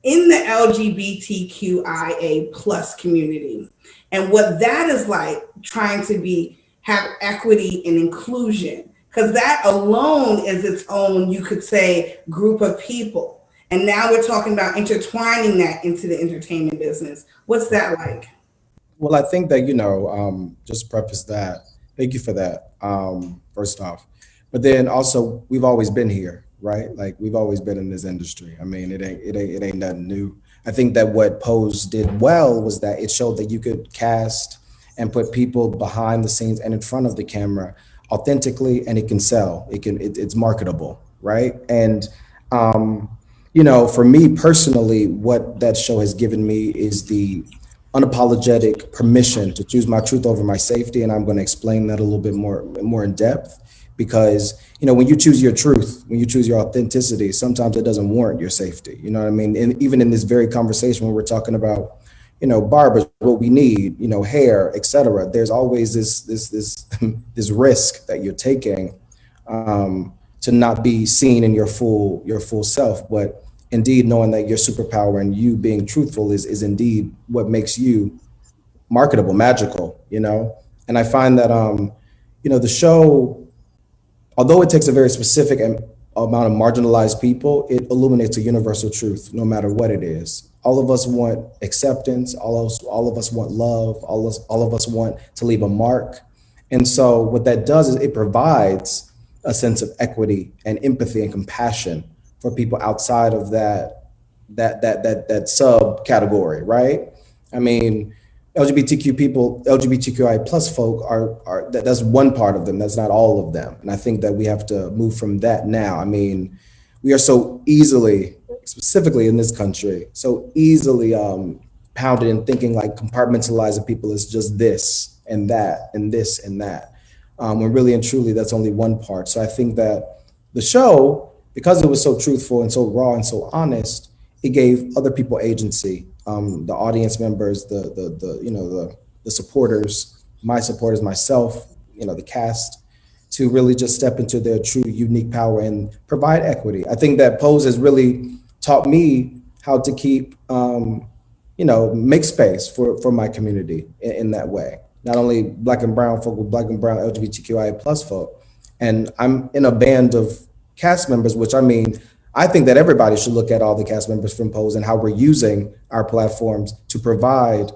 B: in the LGBTQIA plus community, and what that is like trying to have equity and inclusion? Because that alone is its own, you could say, group of people. And now we're talking about intertwining that into the entertainment business. What's that like?
C: Well, I think that, just preface that, thank you for that, first off. But then also, we've always been here, right? Like, we've always been in this industry. I mean, it ain't nothing new. I think that what Pose did well was that it showed that you could cast and put people behind the scenes and in front of the camera authentically, and it can sell. It's marketable, right? And, for me personally, what that show has given me is the unapologetic permission to choose my truth over my safety. And I'm going to explain that a little bit more in depth, because, when you choose your truth, when you choose your authenticity, sometimes it doesn't warrant your safety. You know what I mean? And even in this very conversation when we're talking about, barbers, what we need, hair, et cetera, there's always this risk that you're taking to not be seen in your full self. But indeed, knowing that your superpower and you being truthful is indeed what makes you marketable, magical, And I find that, the show, although it takes a very specific amount of marginalized people, it illuminates a universal truth, no matter what it is. All of us want acceptance. All of us want love. All of us want to leave a mark. And so what that does is it provides a sense of equity and empathy and compassion for people outside of that that subcategory, right? I mean, LGBTQ people, LGBTQI plus folk are that's one part of them. That's not all of them. And I think that we have to move from that now. I mean, we are so easily, specifically in this country, so easily pounded in thinking like compartmentalizing people as just this and that and this and that. When really and truly, that's only one part. So I think that the show, because it was so truthful and so raw and so honest, it gave other people agency. The audience members, the supporters, my supporters, myself, the cast, to really just step into their true unique power and provide equity. I think that Pose has really taught me how to keep, make space for my community in that way. Not only Black and brown folk, but Black and brown LGBTQIA plus folk. And I'm in a band of cast members, which I think that everybody should look at all the cast members from Pose and how we're using our platforms to provide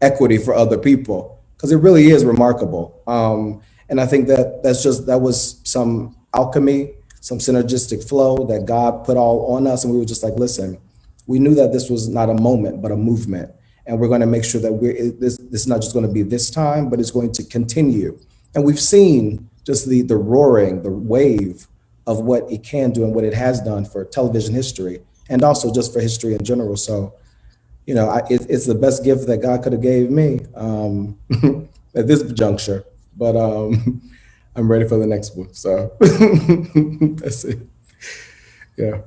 C: equity for other people, because it really is remarkable. And I think that that was some alchemy, some synergistic flow that God put all on us. And we were just like, listen, we knew that this was not a moment, but a movement. And we're going to make sure that this is not just going to be this time, but it's going to continue. And we've seen just the roaring, the wave of what it can do and what it has done for television history, and also just for history in general. So, it's the best gift that God could have gave me at this juncture. But I'm ready for the next one. So that's it. Yeah.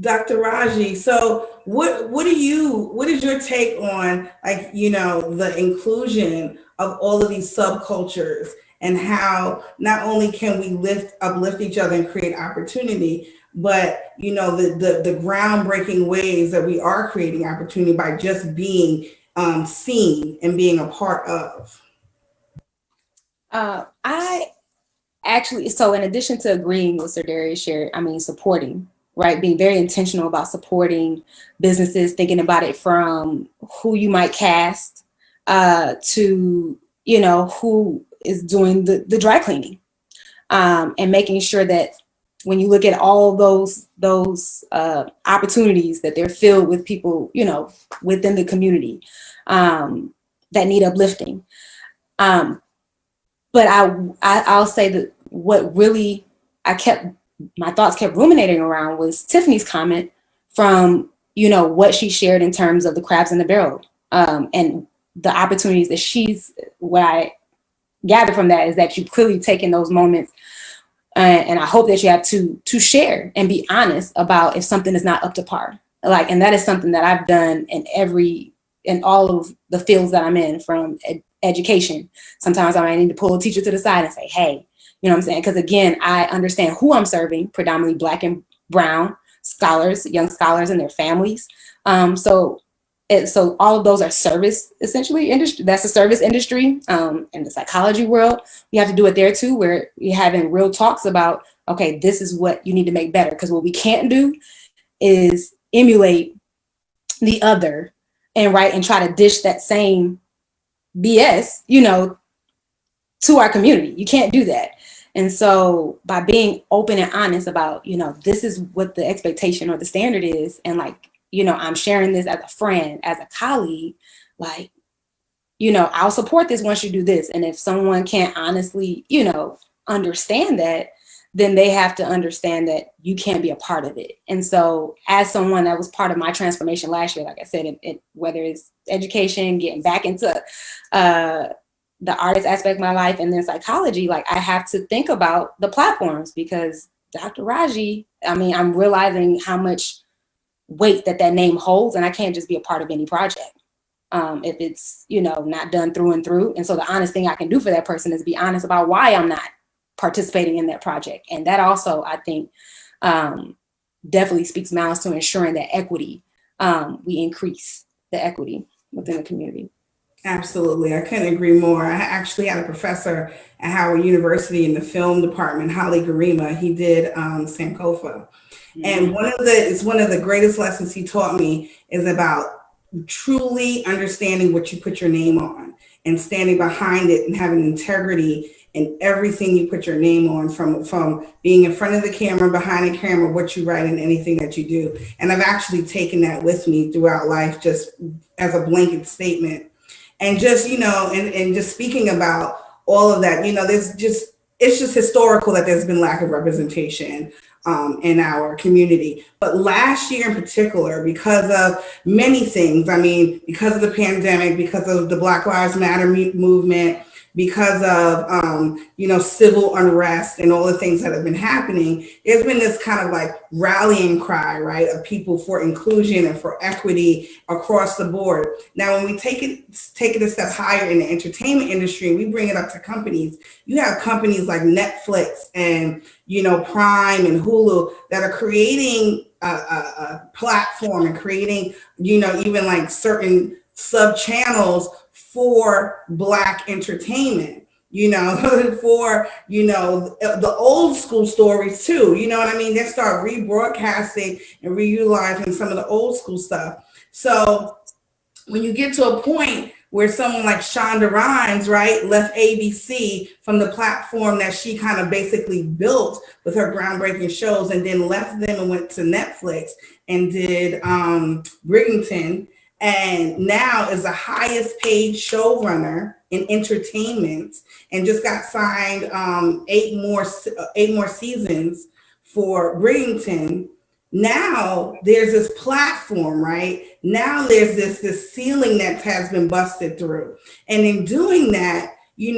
B: Dr. Raji, so what is your take on the inclusion of all of these subcultures, and how not only can we uplift each other and create opportunity, but the groundbreaking ways that we are creating opportunity by just being seen and being a part of?
E: I actually, so in addition to agreeing with Sir Darius shared, supporting, right? Being very intentional about supporting businesses, thinking about it from who you might cast to, who is doing the dry cleaning, and making sure that when you look at all those opportunities, that they're filled with people, within the community that need uplifting. But I'll say that what really my thoughts kept ruminating around was Tiffany's comment from, what she shared in terms of the crabs in the barrel, and the opportunities that what I gather from that is that you've clearly taken those moments, and I hope that you have to share and be honest about if something is not up to par. And that is something that I've done in all of the fields that I'm in, from education. Sometimes I might need to pull a teacher to the side and say, hey, you know what I'm saying? Because again, I understand who I'm serving, predominantly Black and brown scholars, young scholars and their families. So all of those are service, essentially, industry. That's a service industry. In the psychology world, you have to do it there too, where you're having real talks about, okay, this is what you need to make better. Because what we can't do is emulate the other and try to dish that same BS, to our community. You can't do that. And so by being open and honest about, this is what the expectation or the standard is, and I'm sharing this as a friend, as a colleague, I'll support this once you do this. And if someone can't honestly, understand that, then they have to understand that you can't be a part of it. And so as someone that was part of my transformation last year, like I said, whether it's education, getting back into the artist aspect of my life, and then psychology, I have to think about the platforms, because Dr. Raji, I'm realizing how much weight that name holds, and I can't just be a part of any project if it's, not done through and through. And so the honest thing I can do for that person is be honest about why I'm not participating in that project. And that also, I think, definitely speaks miles to ensuring that equity, we increase the equity within the community.
B: Absolutely. I couldn't agree more. I actually had a professor at Howard University in the film department, Holly Garima. He did Sankofa. Mm-hmm. And one of the greatest lessons he taught me is about truly understanding what you put your name on and standing behind it and having integrity in everything you put your name on, from being in front of the camera, behind the camera, what you write, and anything that you do. And I've actually taken that with me throughout life, just as a blanket statement. And just, and just speaking about all of that, it's just historical that there's been lack of representation in our community. But last year in particular, because of many things, because of the pandemic, because of the Black Lives Matter movement, because of, civil unrest and all the things that have been happening, there's been this kind of like rallying cry, right, of people for inclusion and for equity across the board. Now, when we take it a step higher in the entertainment industry, we bring it up to companies. You have companies like Netflix and, Prime and Hulu that are creating a platform and creating, even like certain sub channels for Black entertainment, for, the old school stories too, they start rebroadcasting and reutilizing some of the old school stuff. So when you get to a point where someone like Shonda Rhimes, right, left ABC from the platform that she kind of basically built with her groundbreaking shows, and then left them and went to Netflix and did Bridgerton, and now is the highest paid showrunner in entertainment, and just got signed 8 more seasons for Bridgerton. Now there's this platform, right? Now there's this ceiling that has been busted through. And in doing that, is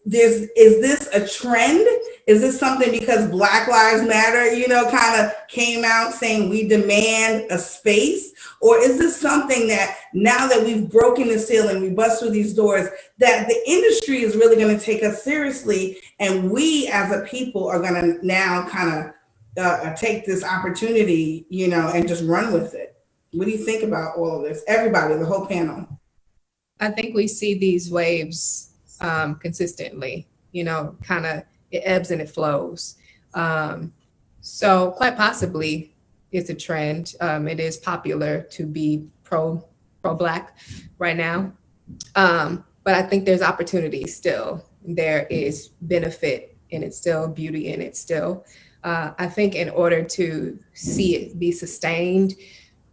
B: this a trend? Is this something because Black Lives Matter, kind of came out saying we demand a space? Or is this something that now that we've broken the ceiling, we bust through these doors, that the industry is really going to take us seriously, and we as a people are going to now kind of take this opportunity, and just run with it? What do you think about all of this? Everybody, the whole panel.
D: I think we see these waves consistently, kind of it ebbs and it flows. So quite possibly it's a trend. It is popular to be pro-Black right now. But I think there's opportunity still. There is benefit in it still, beauty in it still. I think in order to see it be sustained,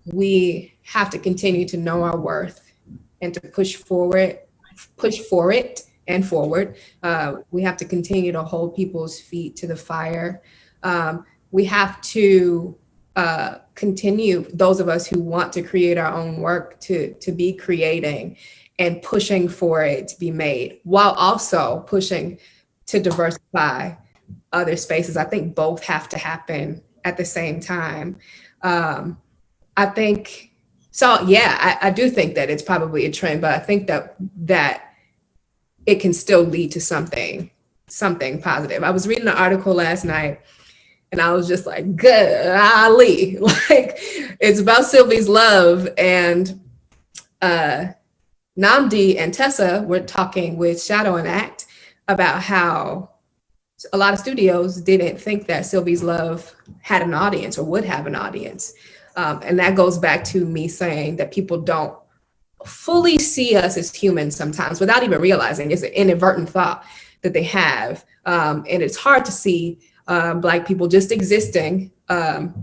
D: we have to continue to know our worth and to push for it and forward. We have to continue to hold people's feet to the fire. We have to continue, those of us who want to create our own work, to be creating and pushing for it to be made, while also pushing to diversify other spaces. I think both have to happen at the same time. I think, so yeah, I do think that it's probably a trend, but I think that it can still lead to something positive. I was reading an article last night and I was just like, golly, like it's about Sylvie's Love, and Namdi and Tessa were talking with Shadow and Act about how a lot of studios didn't think that Sylvie's Love had an audience or would have an audience. And that goes back to me saying that people don't fully see us as humans sometimes without even realizing it's an inadvertent thought that they have. And it's hard to see Black people just existing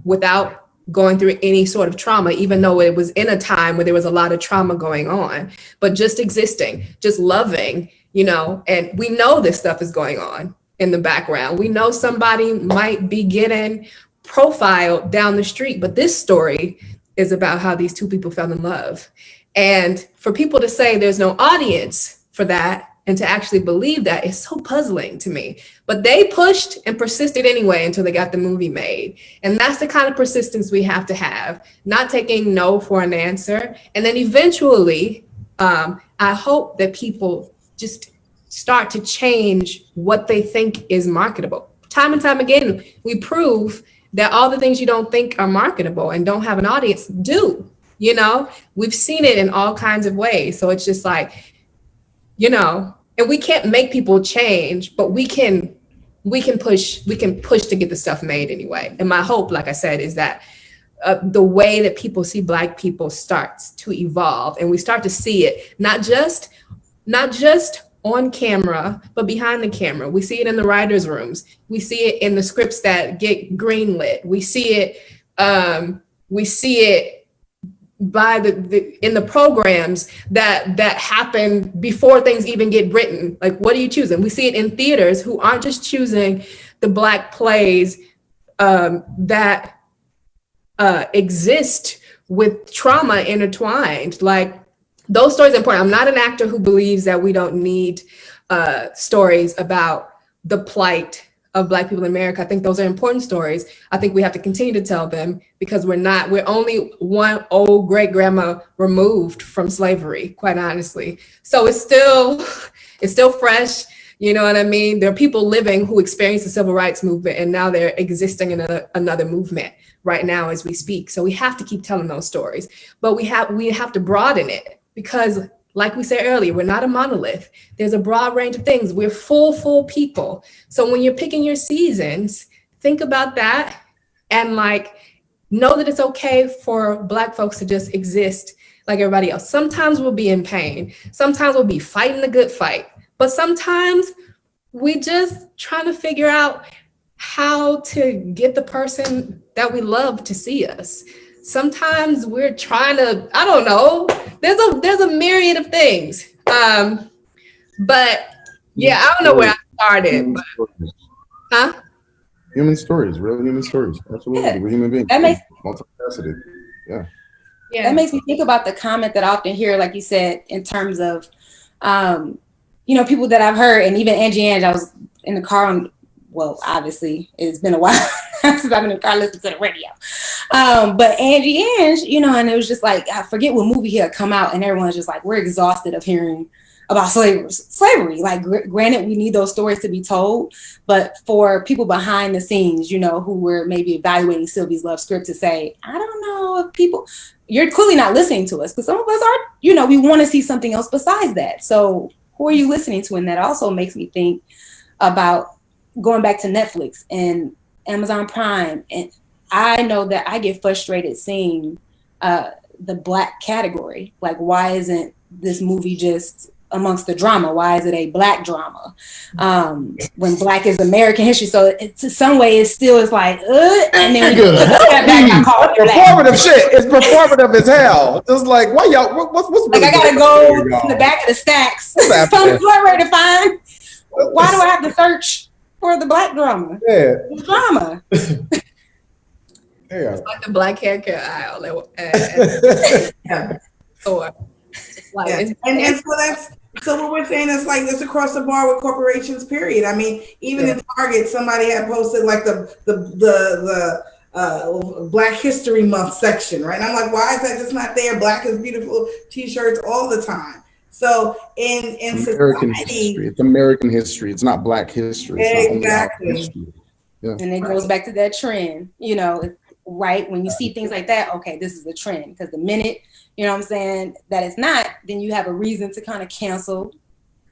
D: without going through any sort of trauma, even though it was in a time where there was a lot of trauma going on, but just existing, just loving, and we know this stuff is going on in the background. We know somebody might be getting profiled down the street, but this story is about how these two people fell in love. And for people to say there's no audience for that and to actually believe that is so puzzling to me. But they pushed and persisted anyway until they got the movie made. And that's the kind of persistence we have to have, not taking no for an answer. And then eventually, I hope that people just start to change what they think is marketable. Time and time again, we prove that all the things you don't think are marketable and don't have an audience do. We've seen it in all kinds of ways. So it's just like, and we can't make people change, but we can push to get the stuff made anyway. And my hope, like I said, is that the way that people see Black people starts to evolve, and we start to see it not just on camera, but behind the camera. We see it in the writers' rooms. We see it in the scripts that get greenlit. We see it. By in the programs that happen before things even get written. Like, what are you choosing? We see it in theaters who aren't just choosing the Black plays that exist with trauma intertwined. Like, those stories are important. I'm not an actor who believes that we don't need stories about the plight of Black people in America. I think those are important stories. I think we have to continue to tell them, because we're only one old great grandma removed from slavery, quite honestly. So it's still fresh. You know what I mean? There are people living who experienced the civil rights movement, and now they're existing in another movement right now as we speak. So we have to keep telling those stories, but we have to broaden it, because like we said earlier, we're not a monolith. There's a broad range of things. We're full people. So when you're picking your seasons, think about that, and like, know that it's okay for Black folks to just exist like everybody else. Sometimes we'll be in pain. Sometimes we'll be fighting the good fight. But sometimes we just trying to figure out how to get the person that we love to see us. Sometimes we're trying to, I don't know, there's a myriad of things. But yeah, I don't know where I started. But,
F: Human stories, real human stories. Absolutely.
E: Yeah.
F: We're human beings.
E: That makes
F: multifaceted. Yeah.
E: That makes me think about the comment that I often hear, like you said, in terms of people that I've heard, and even Angie, I was in the car on, well, obviously it's been a while since I've been in the car listening to the radio. But Angie, and it was just like, I forget what movie had come out, and everyone's just like, we're exhausted of hearing about slavery. Like, granted, we need those stories to be told, but for people behind the scenes, who were maybe evaluating Sylvie's love script to say, I don't know if people, you're clearly not listening to us, because some of us are, we want to see something else besides that. So who are you listening to? And that also makes me think about going back to Netflix and Amazon Prime. And I know that I get frustrated seeing the Black category. Like, why isn't this movie just amongst the drama? Why is it a Black drama when Black is American history? So it's some way it still is like, and then we
C: performative shit. It's performative as hell. Just like, why y'all? What's
E: like? I gotta go to the back of the stacks. Some where to find. Why do I have to search for the Black drama?
C: Yeah,
E: the drama.
D: It's like the Black hair care aisle.
B: So what we're saying is like this across the board with corporations, period. I mean, even in Target, somebody had posted like the Black History Month section, right? And I'm like, why is that just not there? Black is beautiful t-shirts all the time. So in
F: American
B: society,
F: history, it's American history. It's not Black history. It's
B: exactly.
F: Not history. Yeah.
E: And it goes back to that trend, right? When you see things like that, okay, this is a trend. Because the minute, that it's not, then you have a reason to kind of cancel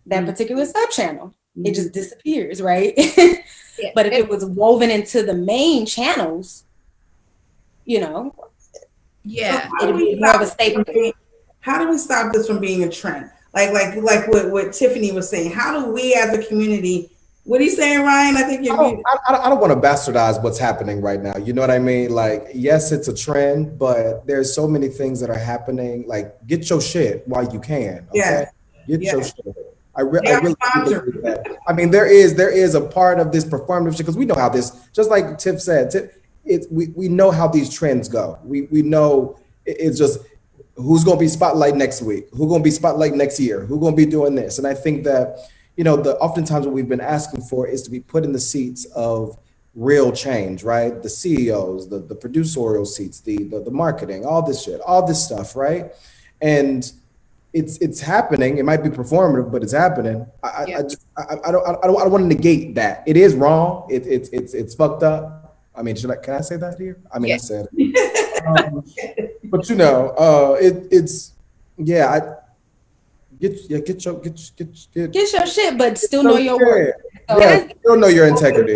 E: that particular sub-channel. It just disappears, right? Yeah. But if it was woven into the main channels,
B: so
E: it'd be more of a staple.
B: How do we stop this from being a trend? Like what Tiffany was saying. How do we as a community? What are you saying, Ryan? I think
C: I don't want to bastardize what's happening right now. You know what I mean? Like, yes, it's a trend, but there's so many things that are happening. Like, get your shit while you can. Okay? Get your shit. I really believe that. I mean, there is a part of this performative shit, because we know how this, just like Tiff said, we know how these trends go. We know it's just who's going to be spotlight next week, who's going to be spotlight next year, who's going to be doing this. And I think that, oftentimes what we've been asking for is to be put in the seats of real change, right? The CEOs, the producerial seats, the marketing, all this shit, all this stuff, right? And it's happening. It might be performative, but it's happening. I don't want to negate that. It is wrong. It's fucked up. I mean, can I say that here? I mean, I said it. But Get
D: your shit, but still know your worth.
C: So, still know your integrity.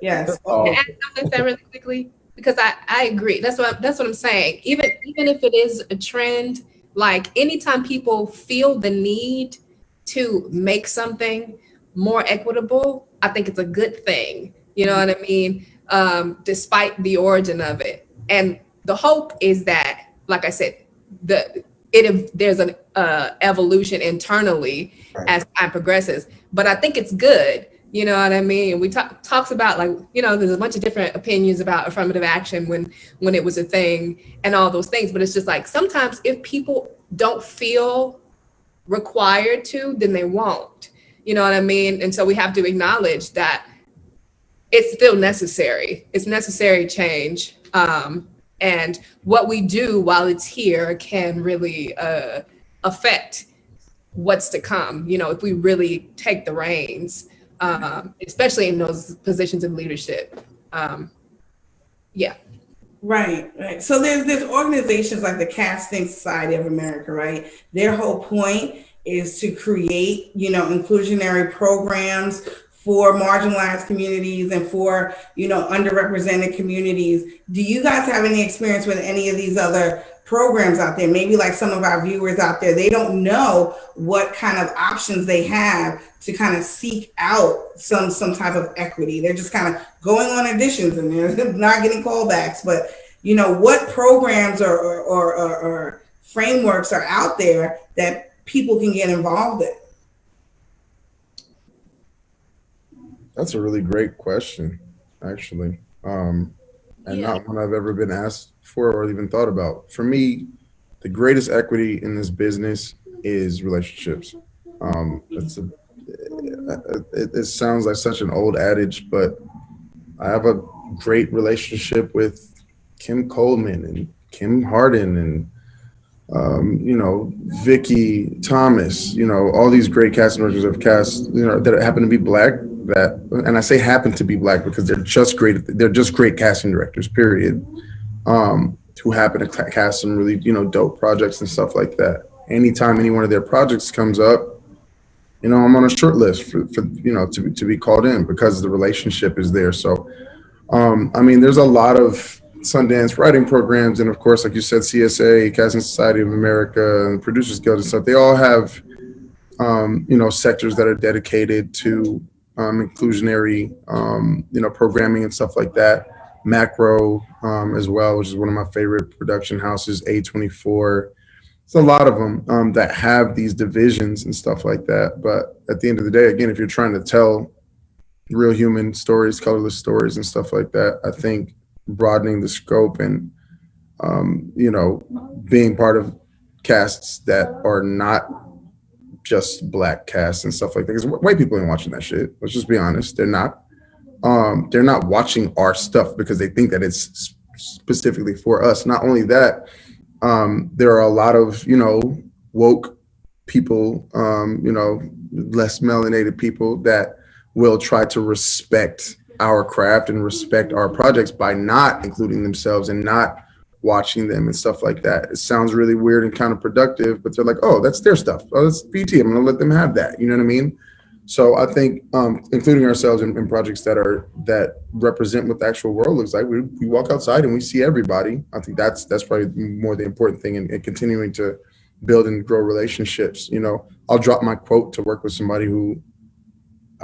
B: Yes.
D: Can I add something really quickly? Because I agree. That's what I'm saying. Even if it is a trend, like anytime people feel the need to make something more equitable, I think it's a good thing. You know what I mean? Despite the origin of it. And the hope is that, like I said, there's an evolution internally as time progresses. But I think it's good. You know what I mean? And we talks about, like, you know, there's a bunch of different opinions about affirmative action when it was a thing and all those things. But it's just like, sometimes if people don't feel required to, then they won't. You know what I mean? And so we have to acknowledge that it's still necessary. It's necessary change. And what we do while it's here can really affect what's to come, you know, if we really take the reins, especially in those positions of leadership. Yeah.
B: Right. So there's organizations like the Casting Society of America, right? Their whole point is to create, you know, inclusionary programs for marginalized communities and for, you know, underrepresented communities. Do you guys have any experience with any of these other programs out there? Maybe like some of our viewers out there, they don't know what kind of options they have to kind of seek out some type of equity. They're just kind of going on auditions and they're not getting callbacks. But, you know, what programs or frameworks are out there that people can get involved in?
F: That's a really great question, actually. And not one I've ever been asked for or even thought about. For me, the greatest equity in this business is relationships. It sounds like such an old adage, but I have a great relationship with Kim Coleman and Kim Harden and, you know, Vicky Thomas, you know, all these great casting directors of cast, you know, that happen to be Black. And I say happen to be Black because they're just great casting directors, period, who happen to cast some really, you know, dope projects and stuff like that. Anytime any one of their projects comes up, you know, I'm on a short list for you know, to be called in because the relationship is there. So, I mean, there's a lot of Sundance writing programs, and of course, like you said, CSA, Casting Society of America, and Producers Guild and stuff. They all have, you know, sectors that are dedicated to inclusionary, you know, programming and stuff like that. Macro as well, which is one of my favorite production houses, A24. It's a lot of them that have these divisions and stuff like that. But at the end of the day, again, if you're trying to tell real human stories, colorless stories and stuff like that, I think broadening the scope and, you know, being part of casts that are not just Black casts and stuff like that. Because white people ain't watching that shit. Let's just be honest. They're not. They're not watching our stuff because they think that it's specifically for us. Not only that, there are a lot of, you know, woke people, you know, less melanated people that will try to respect our craft and respect our projects by not including themselves and not watching them and stuff like that. It sounds really weird and counterproductive, but they're like, oh, that's their stuff. Oh, that's BT. I'm going to let them have that. You know what I mean? So I think including ourselves in projects that represent what the actual world looks like. We walk outside and we see everybody. I think that's probably more the important thing in continuing to build and grow relationships. You know, I'll drop my quote to work with somebody who,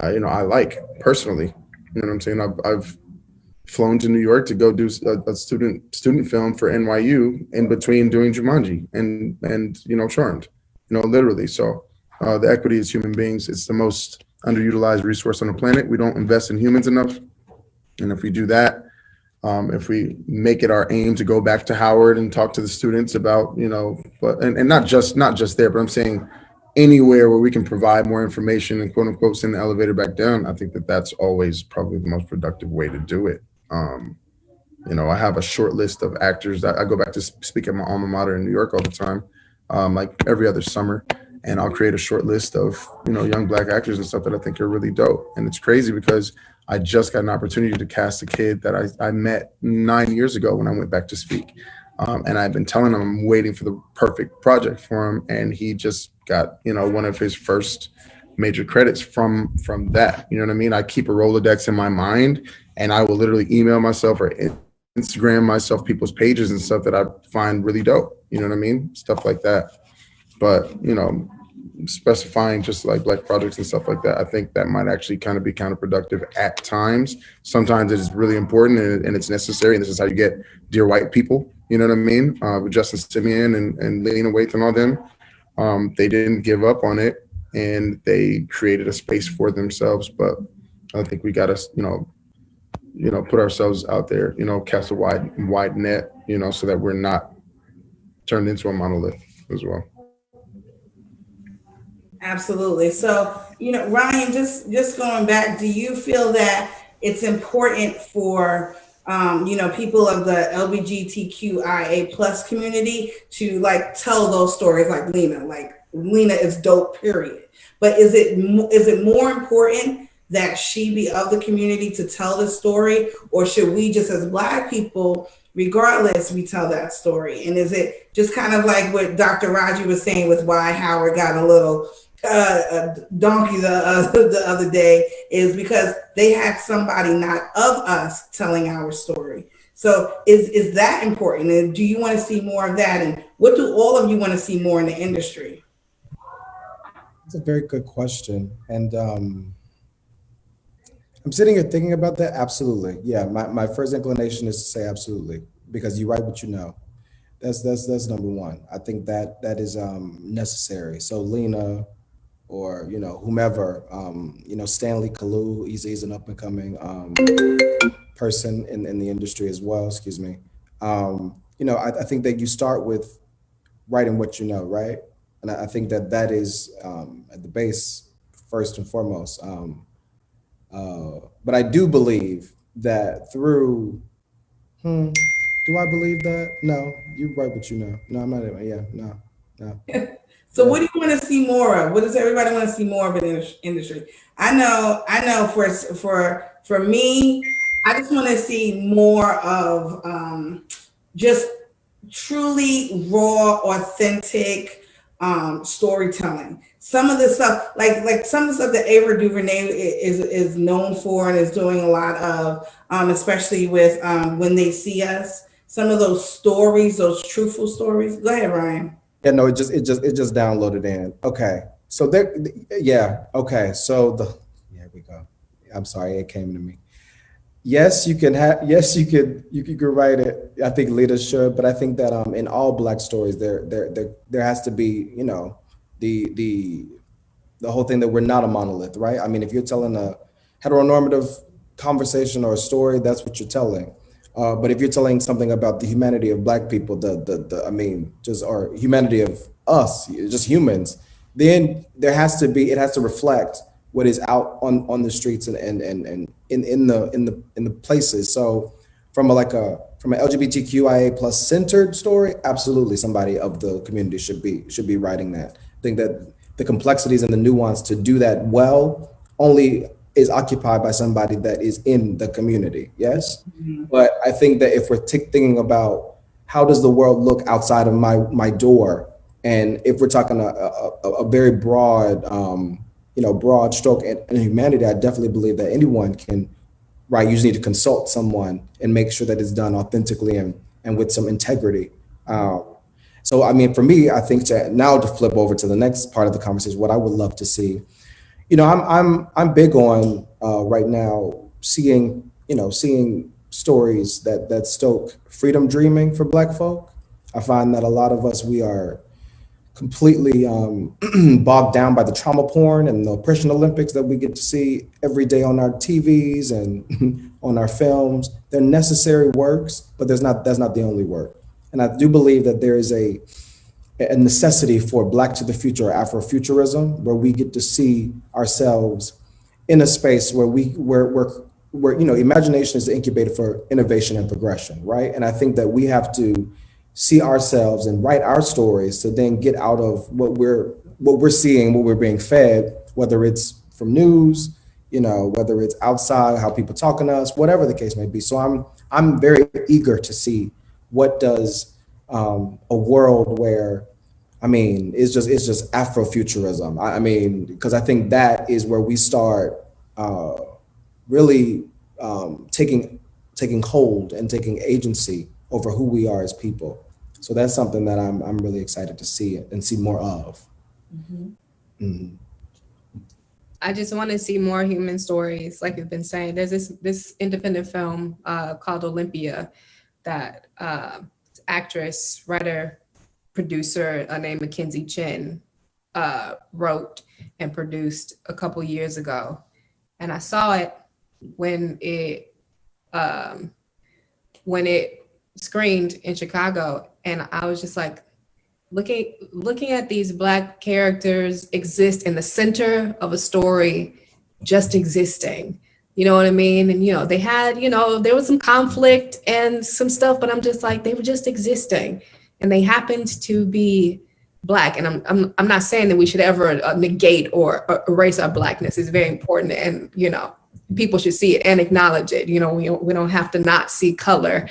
F: you know, I like personally. You know what I'm saying? I've flown to New York to go do a student film for NYU in between doing Jumanji and you know, Charmed. You know, literally. So. The equity is human beings. It's the most underutilized resource on the planet. We don't invest in humans enough. And if we do that, if we make it our aim to go back to Howard and talk to the students about, you know, and not just there, but I'm saying anywhere where we can provide more information and quote unquote send the elevator back down, I think that that's always probably the most productive way to do it. You know, I have a short list of actors that I go back to speak at my alma mater in New York all the time, like every other summer. And I'll create a short list of, you know, young Black actors and stuff that I think are really dope. And it's crazy because I just got an opportunity to cast a kid that I met 9 years ago when I went back to speak. And I've been telling him I'm waiting for the perfect project for him. And he just got, you know, one of his first major credits from that. You know what I mean? I keep a Rolodex in my mind and I will literally email myself or Instagram myself people's pages and stuff that I find really dope. You know what I mean? Stuff like that. But, you know, specifying just like Black projects and stuff like that, I think that might actually kind of be counterproductive at times. Sometimes it is really important and it's necessary. And this is how you get Dear White People, you know what I mean? With Justin Simeon and Lena Waithe and all them. They didn't give up on it and they created a space for themselves. But I think we got to, put ourselves out there, cast a wide net, so that we're not turned into a monolith as well.
B: Absolutely. So, Ryan, just going back, do you feel that it's important for, people of the LGBTQIA plus community to like tell those stories like Lena? Like Lena is dope, period. But is it more important that she be of the community to tell the story, or should we just as Black people, regardless, we tell that story? And is it just kind of like what Dr. Raji was saying with why Howard got a little donkey the other day, is because they had somebody not of us telling our story. So is that important? And do you want to see more of that? And what do all of you want to see more in the industry?
C: That's a very good question. And I'm sitting here thinking about that. Absolutely. Yeah, my first inclination is to say absolutely, because you write what you know. That's number one. I think that is necessary. So Lena, or whomever, Stanley Kalu, he's an up and coming person in the industry as well. Excuse me. I think that you start with writing what you know, right? And I think that is at the base first and foremost. But I do believe that through. Do I believe that? No, you write what you know. No, I'm not. Yeah, no.
B: So what do you want to see more of? What does everybody want to see more of in the industry? I know for me, I just want to see more of just truly raw, authentic storytelling. Some of the stuff, like some of the stuff that Ava DuVernay is known for and is doing a lot of, especially with When They See Us. Some of those stories, those truthful stories. Go ahead, Ryan.
C: Yeah, no, it just downloaded in. Okay, so there, yeah. Okay, so here we go. I'm sorry, it came to me. Yes, you can have. Yes, you could write it. I think leaders should, but I think that in all Black stories, there has to be, the whole thing that we're not a monolith, right? I mean, if you're telling a heteronormative conversation or a story, that's what you're telling. But if you're telling something about the humanity of Black people, or humanity of us, just humans, then it has to reflect what is out on the streets and in the places. So from an LGBTQIA plus centered story, absolutely somebody of the community should be writing that. I think that the complexities and the nuance to do that well only is occupied by somebody that is in the community, yes? Mm-hmm. But I think that if we're thinking about how does the world look outside of my door, and if we're talking a very broad, broad stroke in humanity, I definitely believe that anyone can write. You just need to consult someone and make sure that it's done authentically and with some integrity. So, I mean, for me, I think to flip over to the next part of the conversation, what I would love to see, I'm big on right now seeing stories that stoke freedom dreaming for Black folk. I find that a lot of us, we are completely bogged down by the trauma porn and the oppression Olympics that we get to see every day on our TVs and on our films. They're necessary works, but that's not the only work. And I do believe that there is a necessity for Black to the Future or Afrofuturism, where we get to see ourselves in a space where imagination is the incubator for innovation and progression, right? And I think that we have to see ourselves and write our stories to then get out of what we're seeing, what we're being fed, whether it's from news, whether it's outside, how people talking to us, whatever the case may be. So I'm very eager to see what does a world where, it's just Afrofuturism. I mean, because I think that is where we start really taking hold and taking agency over who we are as people. So that's something that I'm really excited to see and see more of.
B: Mm-hmm.
F: Mhm.
D: I just want to see more human stories, like you've been saying. There's this independent film called Olympia that actress, writer, producer named Mackenzie Chen wrote and produced a couple years ago. And I saw it when it screened in Chicago, and I was just like, looking at these Black characters exist in the center of a story, just existing. You know what I mean? And, they had, there was some conflict and some stuff, but I'm just like, they were just existing, and they happened to be Black. And I'm not saying that we should ever negate or erase our Blackness. It's very important, and, people should see it and acknowledge it. We don't have to not see color.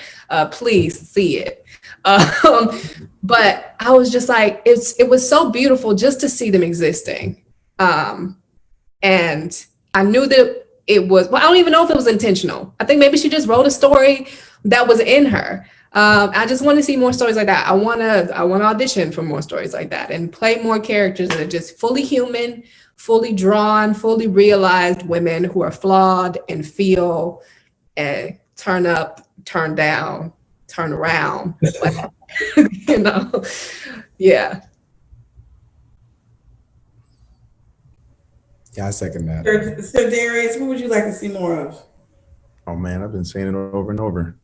D: Please see it. But I was just like, it was so beautiful just to see them existing. And I knew that it was, well, I don't even know if it was intentional. I think maybe she just wrote a story that was in her. I just want to see more stories like that. I want to audition for more stories like that and play more characters that are just fully human, fully drawn, fully realized women who are flawed and feel turn up, turn down, turn around. Yeah.
C: Yeah, I second that.
B: So Darius, what would you like to see more of?
F: Oh man, I've been saying it over and over.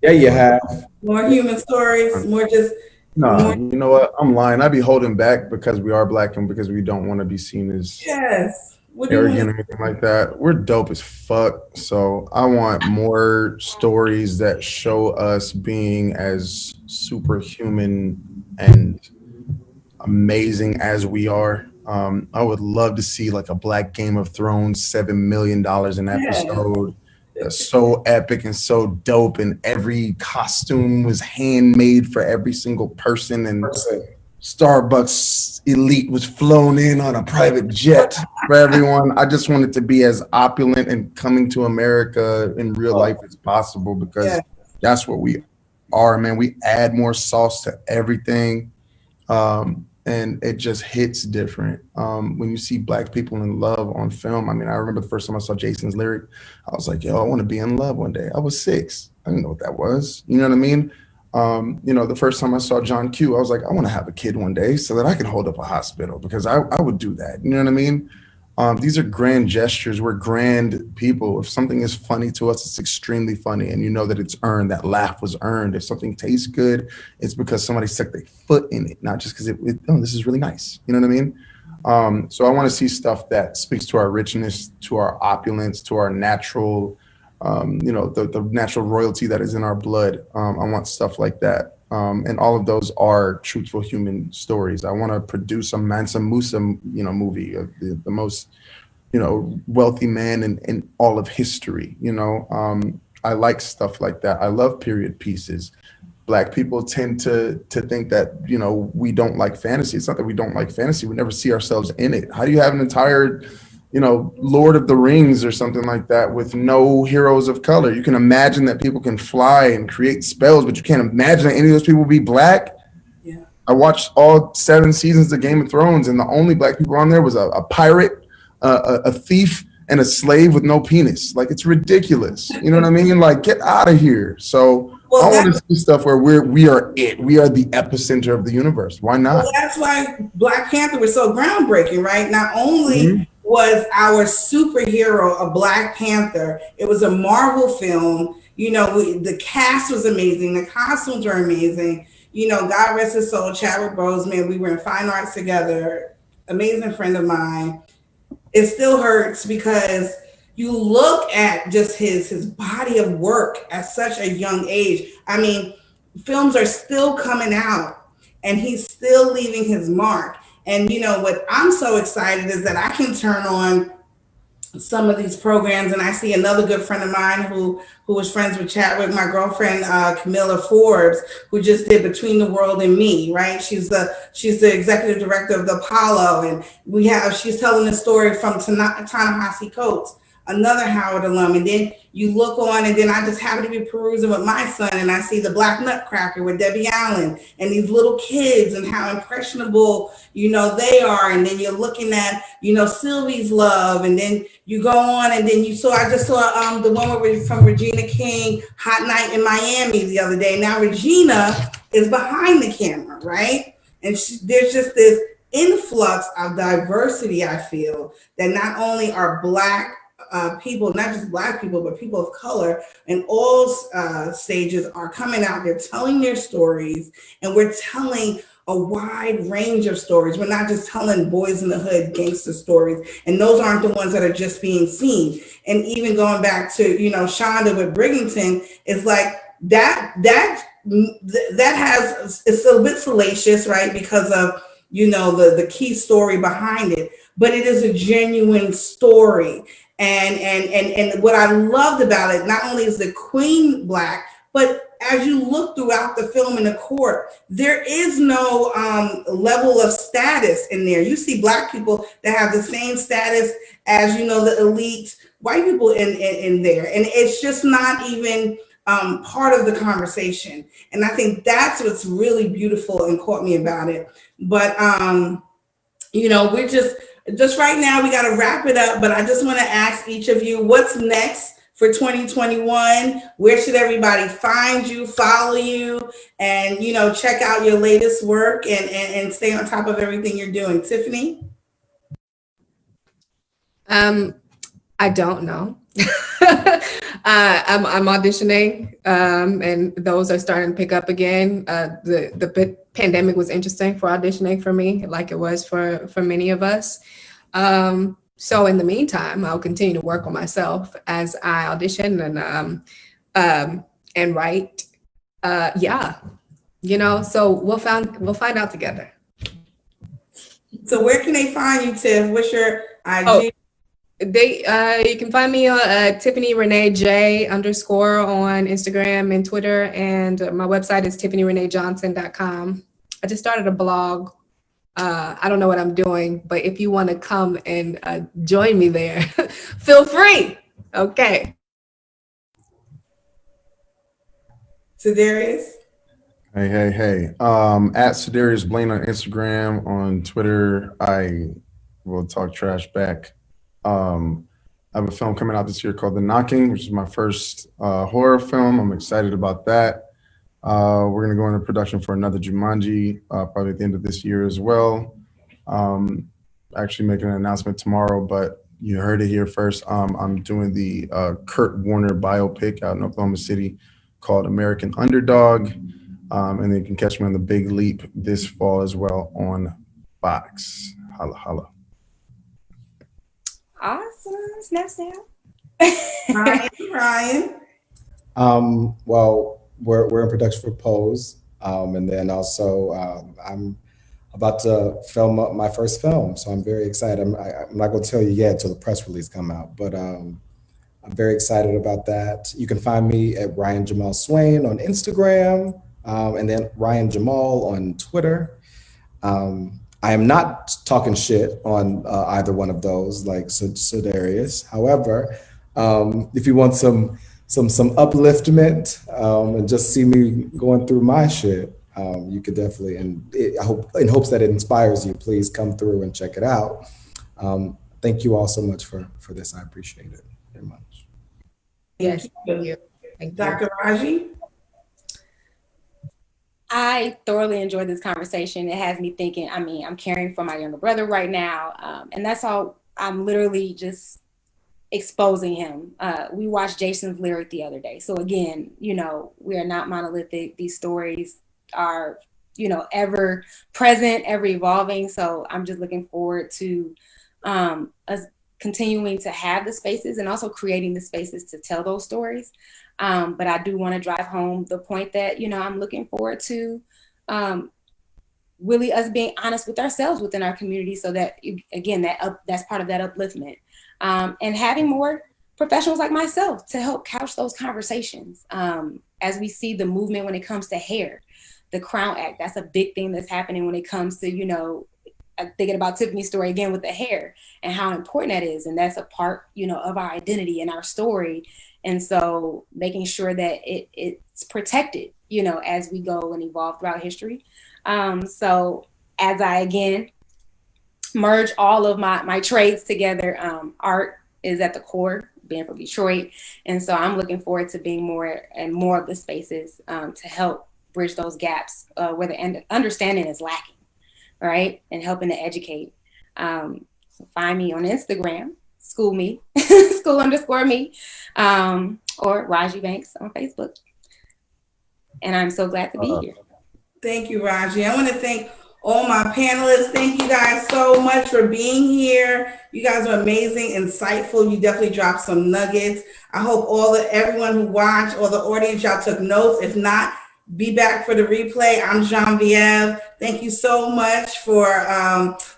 C: Yeah, you have.
B: More human stories, more just.
F: No, you know what? I'm lying. I'd be holding back because we are Black and because we don't want to be seen as arrogant or anything like that. We're dope as fuck. So I want more stories that show us being as superhuman and amazing as we are. I would love to see like a Black Game of Thrones, $7 million an episode. That's so epic and so dope, and every costume was handmade for every single person, and Starbucks Elite was flown in on a private jet for everyone. I just want it to be as opulent and coming to America in real life as possible, because that's what we are, man. We add more sauce to everything. And it just hits different. When you see Black people in love on film, I mean, I remember the first time I saw Jason's Lyric, I was like, yo, I want to be in love one day. I was 6. I didn't know what that was. You know what I mean? The first time I saw John Q, I was like, I want to have a kid one day so that I can hold up a hospital, because I would do that. You know what I mean? These are grand gestures. We're grand people. If something is funny to us, it's extremely funny. And you know that it's earned. That laugh was earned. If something tastes good, it's because somebody stuck their foot in it, not just because this is really nice. You know what I mean? So I want to see stuff that speaks to our richness, to our opulence, to our natural, the natural royalty that is in our blood. I want stuff like that. And all of those are truthful human stories. I want to produce a Mansa Musa, movie of the most, wealthy man in all of history. I like stuff like that. I love period pieces. Black people tend to think that, we don't like fantasy. It's not that we don't like fantasy. We never see ourselves in it. How do you have an entire, Lord of the Rings or something like that with no heroes of color? You can imagine that people can fly and create spells, but you can't imagine that any of those people would be Black. Yeah. I watched all 7 seasons of Game of Thrones, and the only Black people on there was a pirate, a thief, and a slave with no penis. Like, it's ridiculous. You know what I mean? Like, get out of here. So I want to see stuff where we are it. We are the epicenter of the universe. Why not?
B: Well, that's why Black Panther was so groundbreaking, right? Not only was our superhero a Black Panther, it was a Marvel film. The cast was amazing. The costumes were amazing. God rest his soul, Chadwick Boseman. We were in fine arts together. Amazing friend of mine. It still hurts because you look at just his body of work at such a young age. I mean, films are still coming out and he's still leaving his mark. And what I'm so excited is that I can turn on some of these programs, and I see another good friend of mine who was friends with Chadwick, my girlfriend Camilla Forbes, who just did Between the World and Me, right? She's the executive director of the Apollo, and she's telling the story from Ta-Nehisi Coates, another Howard alum. And then you look on, and then I just happen to be perusing with my son, and I see the Black Nutcracker with Debbie Allen and these little kids and how impressionable, they are. And then you're looking at, Sylvie's Love, and then you go on, and then I just saw the one from Regina King, Hot Night in Miami the other day. Now Regina is behind the camera, right? And there's just this influx of diversity, I feel, that not only are Black people, not just Black people, but people of color in all stages are coming out. They're telling their stories, and we're telling a wide range of stories. We're not just telling boys in the hood gangster stories, and those aren't the ones that are just being seen. And even going back to, Shonda with Brigington, is like that has, it's a bit salacious, right? Because of, the key story behind it, but it is a genuine story. And what I loved about it, not only is the queen Black, but as you look throughout the film in the court, there is no level of status in there. You see Black people that have the same status as, the elite white people in there. And it's just not even part of the conversation. And I think that's what's really beautiful and caught me about it. But, we're just right now, we got to wrap it up. But I just want to ask each of you, what's next for 2021? Where should everybody find you, follow you, and, check out your latest work and stay on top of everything you're doing? Tiffany?
D: I don't know. I'm auditioning, and those are starting to pick up again. The pandemic was interesting for auditioning for me, like it was for many of us. So in the meantime, I'll continue to work on myself as I audition and write. So we'll find out together.
B: So where can they find you, Tiff? What's your IG?
D: You can find me on Tiffany Renee J _ on Instagram and Twitter, and my website is tiffanyreneejohnson.com. I just started a blog. I don't know what I'm doing, but if you want to come and join me there, feel free. Okay.
B: Sedarius?
F: Hey. At Sedarius Blaine on Instagram. On Twitter, I will talk trash back. I have a film coming out this year called The Knocking, which is my first horror film. I'm excited about that. We're going to go into production for another Jumanji, probably at the end of this year as well. Actually making an announcement tomorrow, but you heard it here first. I'm doing the Kurt Warner biopic out in Oklahoma City called American Underdog. And then you can catch me on The Big Leap this fall as well on Fox. Holla, holla.
E: Awesome. Snap.
B: Ryan.
C: Well, we're in production for Pose, and then also I'm about to film up my first film, so I'm very excited. I'm not going to tell you yet till the press release come out, but I'm very excited about that. You can find me at Ryan Jamaal Swain on Instagram, and then Ryan Jamaal on Twitter. I am not talking shit on either one of those, like Sedarius. However, if you want some upliftment and just see me going through my shit, you could definitely, I hope in hopes that it inspires you, please come through and check it out. Thank you all so much for this. I appreciate it very much.
D: Yes, thank you.
B: Dr. Raji?
E: I thoroughly enjoyed this conversation. It has me thinking, I'm caring for my younger brother right now. And that's all, I'm literally just exposing him. We watched Jason's lyric the other day. So again, we are not monolithic. These stories are, ever present, ever evolving. So I'm just looking forward to us continuing to have the spaces and also creating the spaces to tell those stories. But I do want to drive home the point that, I'm looking forward to really us being honest with ourselves within our community, so that, again, that's part of that upliftment. And having more professionals like myself to help couch those conversations. As we see the movement when it comes to hair, the Crown Act, that's a big thing that's happening when it comes to, thinking about Tiffany's story again with the hair and how important that is. And that's a part, of our identity and our story. And so making sure that it's protected, as we go and evolve throughout history. So as I, again, merge all of my trades together, art is at the core, being from Detroit. And so I'm looking forward to being more and more of the spaces to help bridge those gaps where the understanding is lacking, right? And helping to educate. So find me on Instagram, school me, school_me, or Raji Banks on Facebook. And I'm so glad to be here.
B: Thank you, Raji. I want to thank all my panelists. Thank you guys so much for being here. You guys are amazing, insightful. You definitely dropped some nuggets. I hope everyone who watched, or the audience, y'all took notes. If not, be back for the replay. I'm Geneviève. Thank you so much for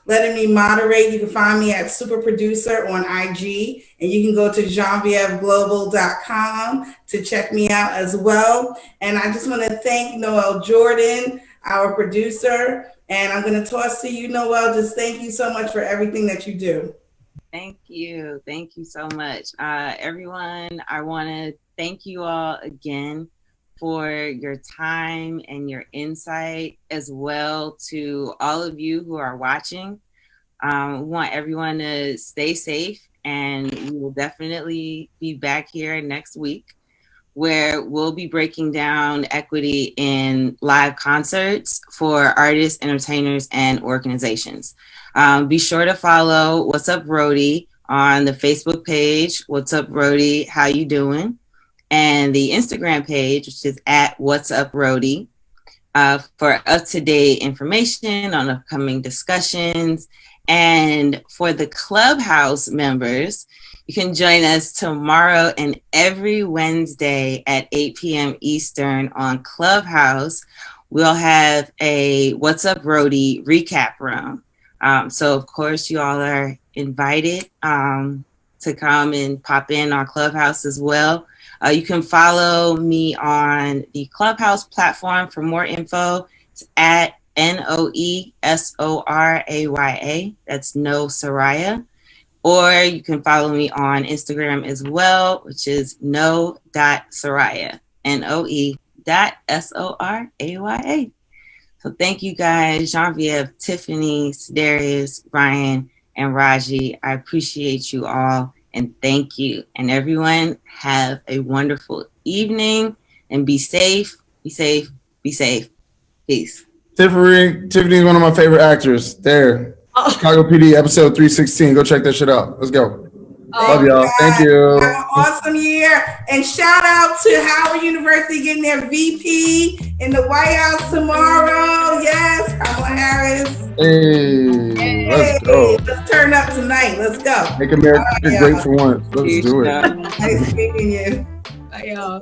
B: letting me moderate. You can find me at Super Producer on IG, and you can go to GenevièveGlobal.com to check me out as well. And I just want to thank Noelle Jordan, our producer. And I'm going to toss to you, Noelle. Just thank you so much for everything that you do.
A: Thank you. Thank you so much. Everyone, I want to thank you all again for your time and your insight, as well to all of you who are watching. We want everyone to stay safe, and we will definitely be back here next week, where we'll be breaking down equity in live concerts for artists, entertainers, and organizations. Be sure to follow What's Up Roadie on the Facebook page, What's Up Roadie, how you doing? And the Instagram page, which is at What's Up Roadie, for up-to-date information on upcoming discussions. And for the Clubhouse members, you can join us tomorrow and every Wednesday at 8 p.m. Eastern on Clubhouse. We'll have a What's Up Roadie recap room. So, of course, you all are invited to come and pop in our Clubhouse as well. You can follow me on the Clubhouse platform for more info. It's at NOESORAYA. That's No Soraya. Or you can follow me on Instagram as well, which is no.soraya, NOE.SORAYA. So thank you guys, Geneviève, Tiffany, Darius, Brian, and Raji. I appreciate you all, and thank you. And everyone, have a wonderful evening, and be safe, be safe, be safe. Peace.
F: Tiffany's one of my favorite actors. There. Chicago PD episode 316. Go check that shit out. Let's go. Love y'all. Thank you.
B: Have an awesome year. And shout out to Howard University getting their VP in the White House tomorrow. Yes, Kamala Harris.
F: Hey, let's go.
B: Let's turn up tonight. Let's go.
F: Make America great for once. Let's do it.
B: Nice meeting you.
D: Bye, y'all.